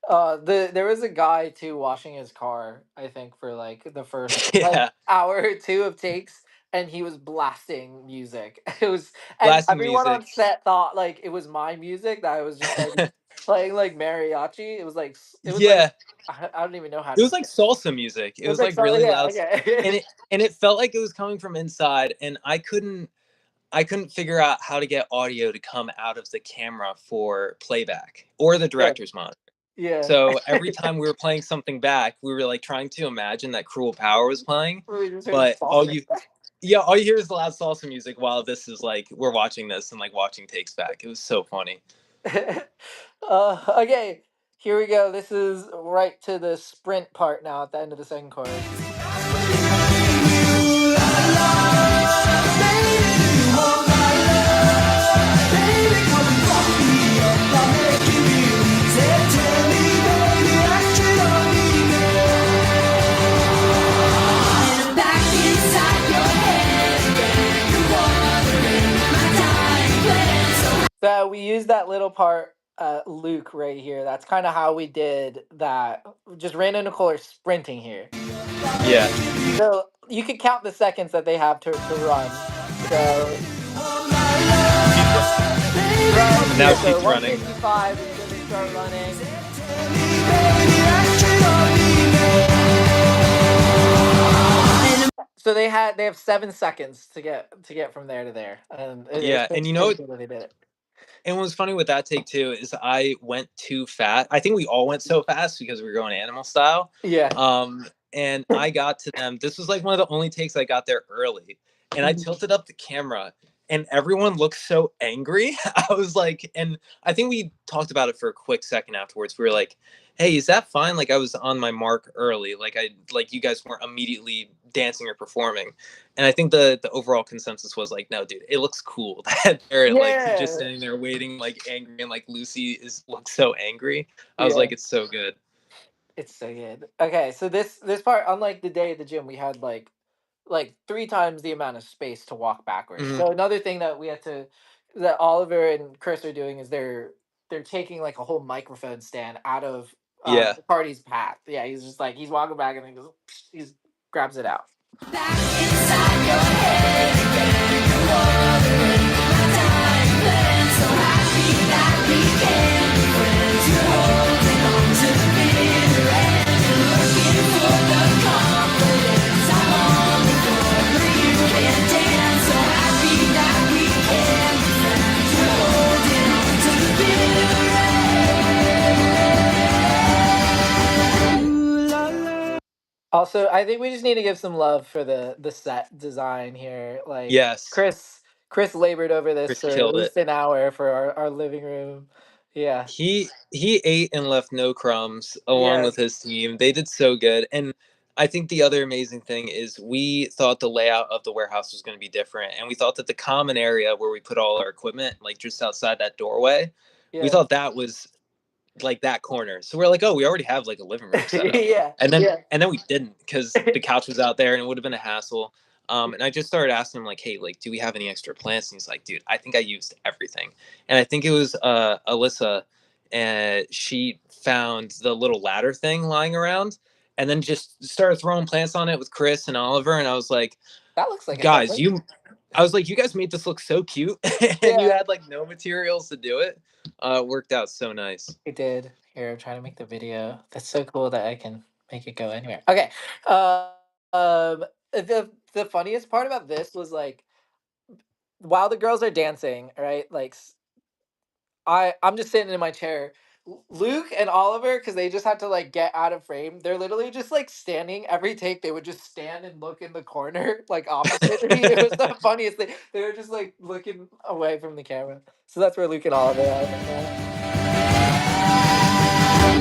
There was a guy too washing his car, I think, for like the first like Yeah, hour or two of takes, and he was blasting music. It was, and blasting everyone on music. set thought like it was my music that I was just like playing like mariachi. It was like it was like Yeah, I don't even know how it to was like describe. salsa music. It It was was like like so really yeah loud, okay. and it felt like it was coming from inside, and I couldn't figure out how to get audio to come out of the camera for playback or the Yeah director's monitor. yeah. So every time we were playing something back, we were like trying to imagine that Cruel Power was playing, We just heard but salsa. all you hear is the loud salsa music while this is like we're watching this and like watching takes back. It was so funny. Okay, here we go. This is right to the sprint part now at the end of the second chorus. So we used that little part, Luke, right here. That's kind of how we did that. Just Rand and Nicole are sprinting here. Yeah. So you could count the seconds that they have to run. So right Now here, so she's running. 155 is when they start running. So they have 7 seconds to get from there to there, and Yeah, and it's pretty cool that they did it. and what's funny with that take too is I went too fast. I think we all went so fast because we were going animal style. Yeah. And I got to them. This was like one of the only takes I got there early, and I tilted up the camera, and everyone looked so angry. I was like, and I think we talked about it for a quick second afterwards. We were like, "Hey, is that fine?" Like I was on my mark early. Like you guys weren't immediately dancing or performing. And I think the overall consensus was like, no, dude, it looks cool that they're like just Yeah. standing there waiting, like angry, and like Lucy looks so angry. I was Yeah. like, it's so good. It's so good. Okay, so this part, unlike the day at the gym, we had like 3 times the amount of space to walk backwards. Mhm. So another thing that we had to that Oliver and Chris are doing is they're taking like a whole microphone stand out of Yeah. Cardi's path. Yeah, he's just like he's walking back and he goes he grabs it out. Also, I think we just need to give some love for the set design here. Like Yes. Chris labored over this Chris for at killed it. least an hour for our living room. Yeah. He ate and left no crumbs along Yeah. with his team. They did so good. And I think the other amazing thing is we thought the layout of the warehouse was going to be different. And we thought that the common area where we put all our equipment, like just outside that doorway, we Yeah. thought that was like that corner. So we're like, oh, we already have like a living room set up. Yeah. And then Yeah. and then we didn't because the couch was out there and it would have been a hassle. And I just started asking him like, hey, like, do we have any extra plants? And he's like, dude, I think I used everything. And I think it was Alyssa, and she found the little ladder thing lying around and then just started throwing plants on it with Chris and Oliver. And I was like, That looks like a guys, template. I was like, you guys made this look so cute and you Yeah. had like no materials to do it. It worked out so nice. We did. Here, I'm trying to make the video. That's so cool that I can make it go anywhere. Okay. The funniest part about this was like while the girls are dancing, right? Like I'm just sitting in my chair. Luke and Oliver, because they just had to like get out of frame. They're literally just like standing every take. They would just stand and look in the corner, like opposite me. It was the funniest thing. They were just like looking away from the camera. So that's where Luke and Oliver are right now.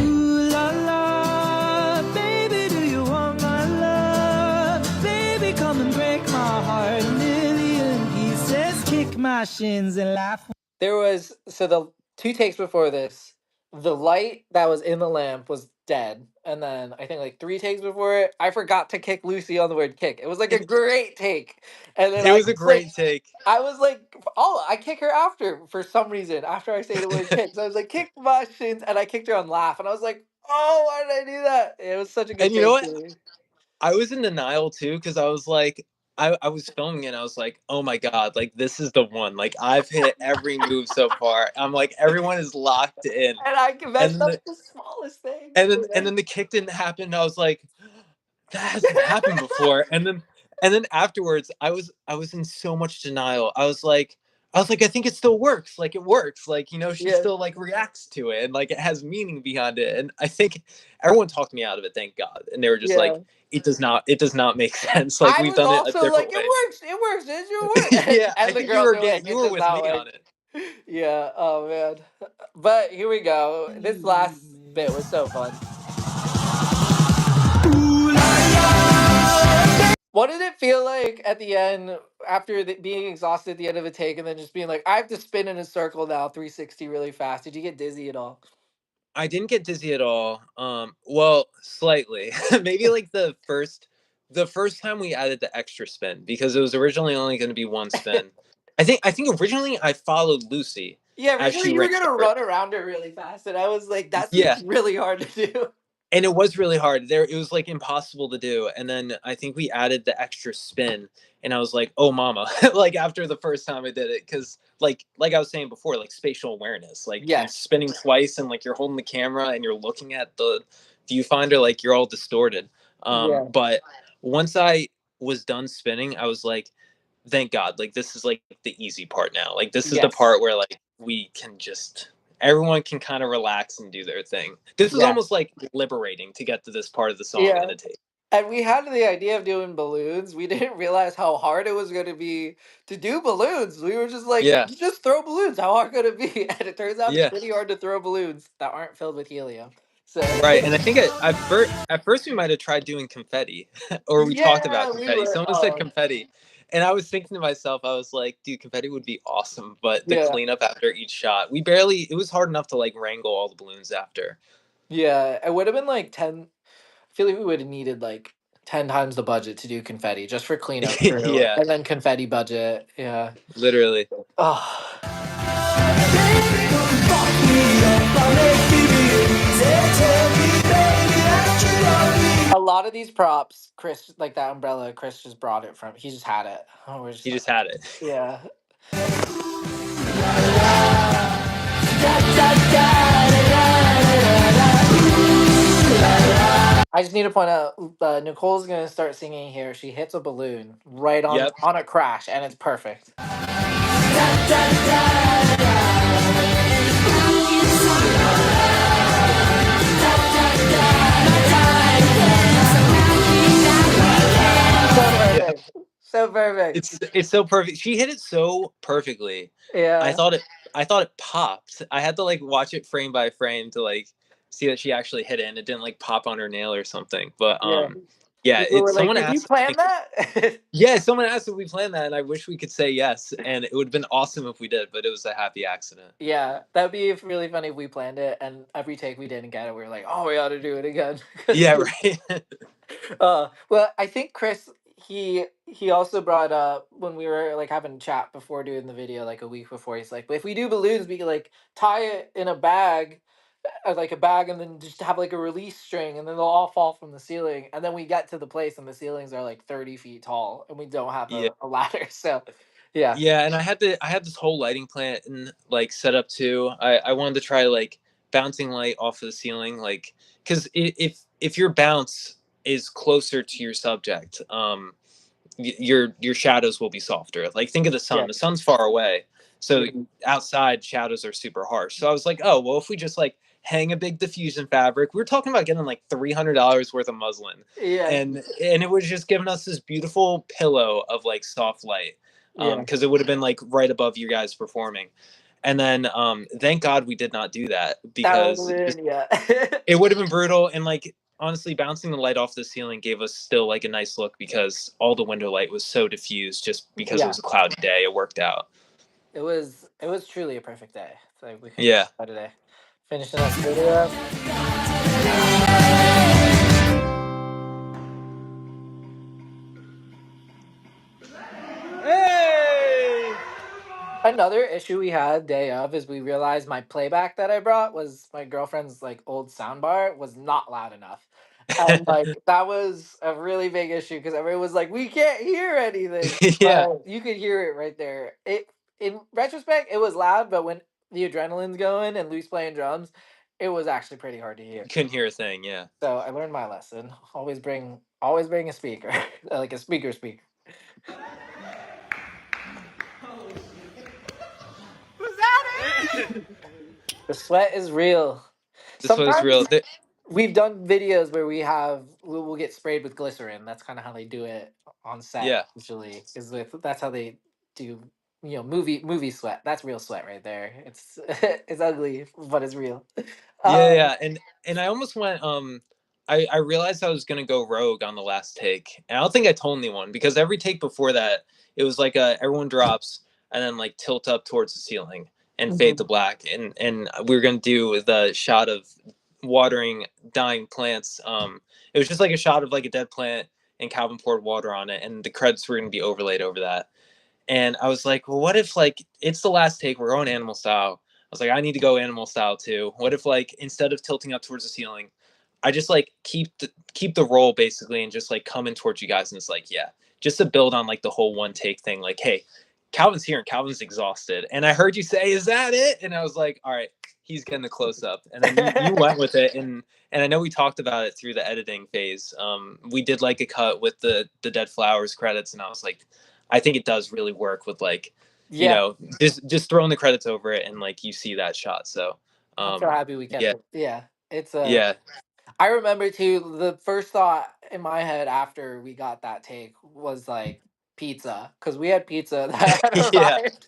Ooh la la, baby, do you want my love? Baby, come and break my heart a million pieces. Kick my shins and laugh. There was so the 2 takes before this, the light that was in the lamp was dead, and then I think like 3 takes before it, I forgot to kick Lucy on the word kick. It was like a great take, and then It I was a just like great take. I was like, oh, I kick her after for some reason after I say the word kick. So I was like, kick my shins, and I kicked her on laugh, and I was like, oh, why did I do that? It was such a good And you know take what? too. I was in denial too because I was like, I was filming it and I was like, oh my God, like this is the one. Like I've hit every move so far. I'm like, everyone is locked in. And I can And mess then up the, the smallest thing. and then the kick didn't happen. I was like, that hasn't happened before. And then afterwards, I was in so much denial. I was like, I think it still works. Like it works. Like, you know, she Yeah, still like reacts to it and like it has meaning behind it. And I think everyone talked me out of it, thank God. And they were just yeah. like, it does not make sense. Like I we've was done it a also like, different way. it works, it should work. Yeah, I And the think girls were like, you it were does with not me work. on it. Yeah, oh man. But here we go. This last bit was so fun. What did it feel like at the end after being exhausted at the end of a take and then just being like, I have to spin in a circle now, 360 really fast? Did you get dizzy at all? I didn't get dizzy at all. Well, slightly. Maybe like the first time we added the extra spin because it was originally only going to be one spin. I think originally I followed Lucy Yeah, as originally she you were ran gonna for it. run around her really fast, and I was like, that seems Yeah, really hard to do. and it was really hard. There, it was like impossible to do. And then I think we added the extra spin, and I was like, "Oh, mama!" Like after the first time I did it, because like I was saying before, like spatial awareness, like you Yes. spinning twice, and like you're holding the camera and you're looking at the viewfinder, like you're all distorted. Yeah. But once I was done spinning, I was like, "Thank God!" Like this is like the easy part now. Like this is the Yes. part where like we can just everyone can kind of relax and do their thing. This was Yeah. almost like liberating to get to this part of the song Yeah. in a tape. And we had the idea of doing balloons. We didn't realize how hard it was going to be to do balloons. We were just like, Yeah, just throw balloons. How hard could it be? And it turns out it's yeah, pretty hard to throw balloons that aren't filled with helium. So, right. And I think at first we might have tried doing confetti, or we talked about yeah, we confetti. were. Someone said confetti, and I was thinking to myself, I was like, dude, confetti would be awesome, but the Yeah. cleanup after each shot, we barely. It was hard enough to like wrangle all the balloons after. Yeah. It would have been like 10. I feel like we would have needed like 10 times the budget to do confetti just for cleanup crew Yeah, and then confetti budget. Yeah. literally. Oh. A lot of these props, Chris, like that umbrella, Chris just brought it from. He just had it. Oh, we're just He like, just had it. yeah. I just need to point out, Nicole's gonna start singing here. She hits a balloon right on Yep. on a crash, and it's perfect. So Yeah. perfect. So perfect. It's so perfect. She hit it so perfectly. I Yeah. thought it I thought it popped. I had to like watch it frame by frame to like see that she actually hit it and it didn't like pop on her nail or something. But Yeah. yeah, People it were like, someone "Did you asked I plan think that?" yeah, someone asked if we planned that and I wish we could say yes and it would have been awesome if we did, but it was a happy accident. Yeah, that'd be really funny if we planned it and every take we didn't get it. We were like, "Oh, we ought to do it again." Yeah, right. Well, I think Chris he also brought up when we were like having a chat before doing the video, like a week before. He's like, "But if we do balloons, we could like tie it in a bag, like a bag, and then just have like a release string, and then they'll all fall from the ceiling. And then we get to the place, and the ceilings are like 30 feet tall, and we don't have Yeah. a ladder. So, yeah, Yeah, and I had this whole lighting plan like set up too. I wanted to try like bouncing light off of the ceiling, like because if your bounce is closer to your subject, your shadows will be softer. Like think of the sun. yeah, The sun's far away, so yeah, outside shadows are super harsh. So I was like, oh well, if we just like hang a big diffusion fabric, we were talking about getting like $300 worth of muslin, yeah, and it was just giving us this beautiful pillow of like soft light, yeah. because it would have been like right above you guys performing. And then thank God we did not do that That would because have been yeah. it would have been brutal and like honestly bouncing the light off the ceiling gave us still like a nice look because all the window light was so diffused just because it Yeah, was a cloudy day. It worked out. it was truly a perfect day. So we couldn't Yeah. go today. Finishing up video. Hey! Another issue we had day of is we realized my playback that I brought was my girlfriend's like old soundbar was not loud enough. And like that was a really big issue because everyone was like, "We can't hear anything," Yeah, but you could hear it right there. It in retrospect, it was loud, but when the adrenaline's going and Luke's playing drums, it was actually pretty hard to hear. couldn't hear a thing. Yeah, So I learned my lesson. Always bring a speaker, like a speaker. The sweat is real. this was Sometimes real. we've done videos where we'll get sprayed with glycerin. That's kind of how they do it on set Yeah, usually. Is with that's how they do movie sweat. That's real sweat right there. It's it's ugly, but it's real. yeah, Um, yeah. And I almost went. I realized I was gonna go rogue on the last take, and I don't think I told anyone because every take before that, it was like everyone drops and then like tilt up towards the ceiling and fade to mhm. black, and we were gonna do the shot of watering dying plants. It was just like a shot of like a dead plant, and Calvin poured water on it, and the credits were gonna be overlaid over that. And I was like, well, what if like it's the last take, we're going animal style. I was like, I need to go animal style too. What if like instead of tilting up towards the ceiling, I just like keep the roll basically and just like come in towards you guys and it's like, yeah, just to build on like the whole one take thing. Like, hey, Calvin's here and Calvin's exhausted. And I heard you say, is that it? And I was like, all right, he's getting a close up. And then you went with it and I know we talked about it through the editing phase. We did like a cut with the Dead Flowers credits, and I was like, I think it does really work with like, Yeah, just throwing the credits over it and like you see that shot. So, I'm so happy we kept yeah, it. Yeah, it's yeah, I remember too. The first thought in my head after we got that take was like pizza because we had pizza that had yeah, arrived.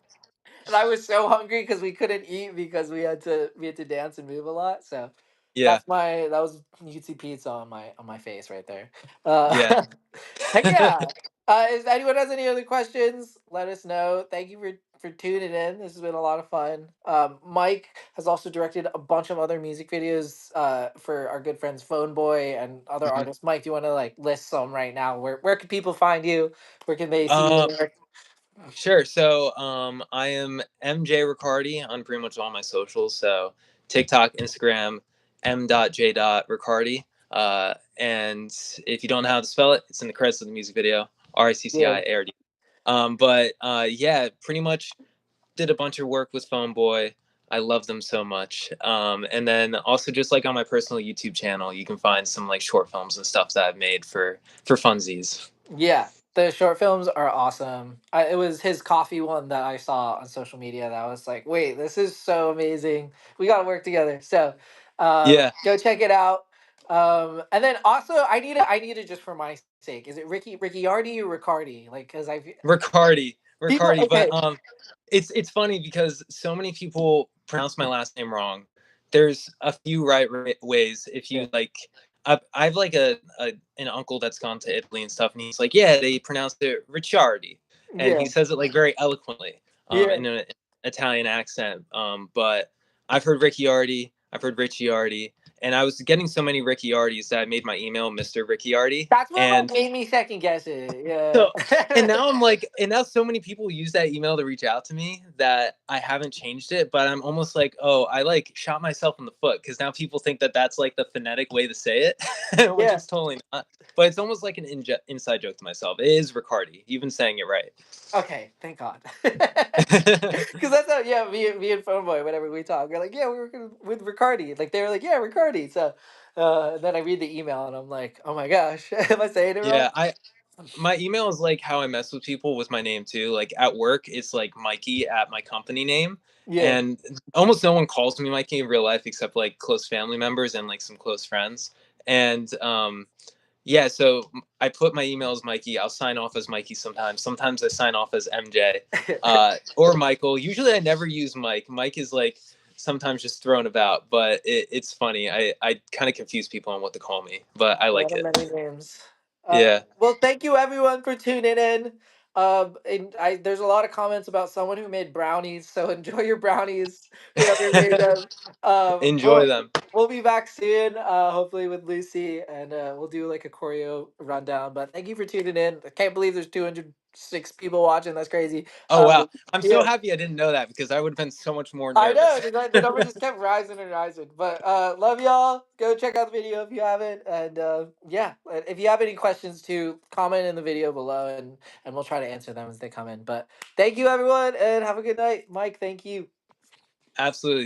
And I was so hungry because we couldn't eat because we had to dance and move a lot. So yeah, that was you could see pizza on my face right there. yeah. Heck yeah. If anyone has any other questions, let us know. Thank you for tuning in. This has been a lot of fun. Mike has also directed a bunch of other music videos for our good friends Phone Boy and other Mhm. artists. Mike, do you want to like list some right now? Where can people find you? Where can they see your Um, work? Sure. So, I am MJ Riccardi on pretty much all my socials. So, TikTok, Instagram, m.j.riccardi. And if you don't know how to spell it, it's in the credits of the music video. Yeah. RICCIARD. But yeah, pretty much did a bunch of work with Phone Boy. I love them so much. And then also just like on my personal YouTube channel, you can find some like short films and stuff that I've made for funsies. Yeah, the short films are awesome. It was his coffee one that I saw on social media that I was like, wait, this is so amazing. We got to work together. So, Yeah, go check it out. And then also, I need it just for my sake. Is it Ricciardi or Riccardi? Like, cause Riccardi, people. Riccardi. But Okay, it's funny because so many people pronounce my last name wrong. There's a few right ways. If yeah, you like, I've like an uncle that's gone to Italy and stuff, and he's like, yeah, they pronounce it Ricciardi, and he yeah, says it like very eloquently, yeah. in an Italian accent. But I've heard Ricciardi, I've heard Ricciardi, and I was getting so many Ricciardis that I made my email Mr. Ricciardi, That's what like and made me second guess it. so, and Yeah, now I'm like, and now so many people use that email to reach out to me that I haven't changed it, but I'm almost like, oh, I like shot myself in the foot because now people think that that's like the phonetic way to say it, which yeah. it's totally not. But it's almost like an inside joke to myself. It is Riccardi. You've been saying it right. Okay, thank God. Because that's how, yeah, me and Phone Boy, whenever we talk, we're like, yeah, we're working with Riccardi. Like, they were like, yeah, Riccardi. So, then I read the email and I'm like, oh my gosh, am I saying it wrong? Yeah, I my email is like how I mess with people with my name too. Like at work, it's like Mikey at my company name. Yeah. And almost no one calls me Mikey in real life except like close family members and like some close friends. And yeah, so I put my email as Mikey. I'll sign off as Mikey sometimes. Sometimes I sign off as MJ or Michael. Usually I never use Mike. Mike is like sometimes just thrown about, but it's funny. I kind of confuse people on what to call me, but I like One of it. many names. Yeah. Well, thank you everyone for tuning in. And there's a lot of comments about someone who made brownies, so enjoy your brownies, whoever made them. Enjoy We'll them. we'll be back soon, hopefully with Lucy, and we'll do like a choreo rundown. But thank you for tuning in. I can't believe there's 206 people watching. That's crazy. Oh wow, I'm so Yeah. happy I didn't know that because I would have been so much more I know nervous. the number just kept rising and rising. But love y'all. Go check out the video if you haven't. And yeah, if you have any questions, too, comment in the video below, and we'll try to answer them as they come in. But thank you everyone, and have a good night. Mike, thank you. Absolutely.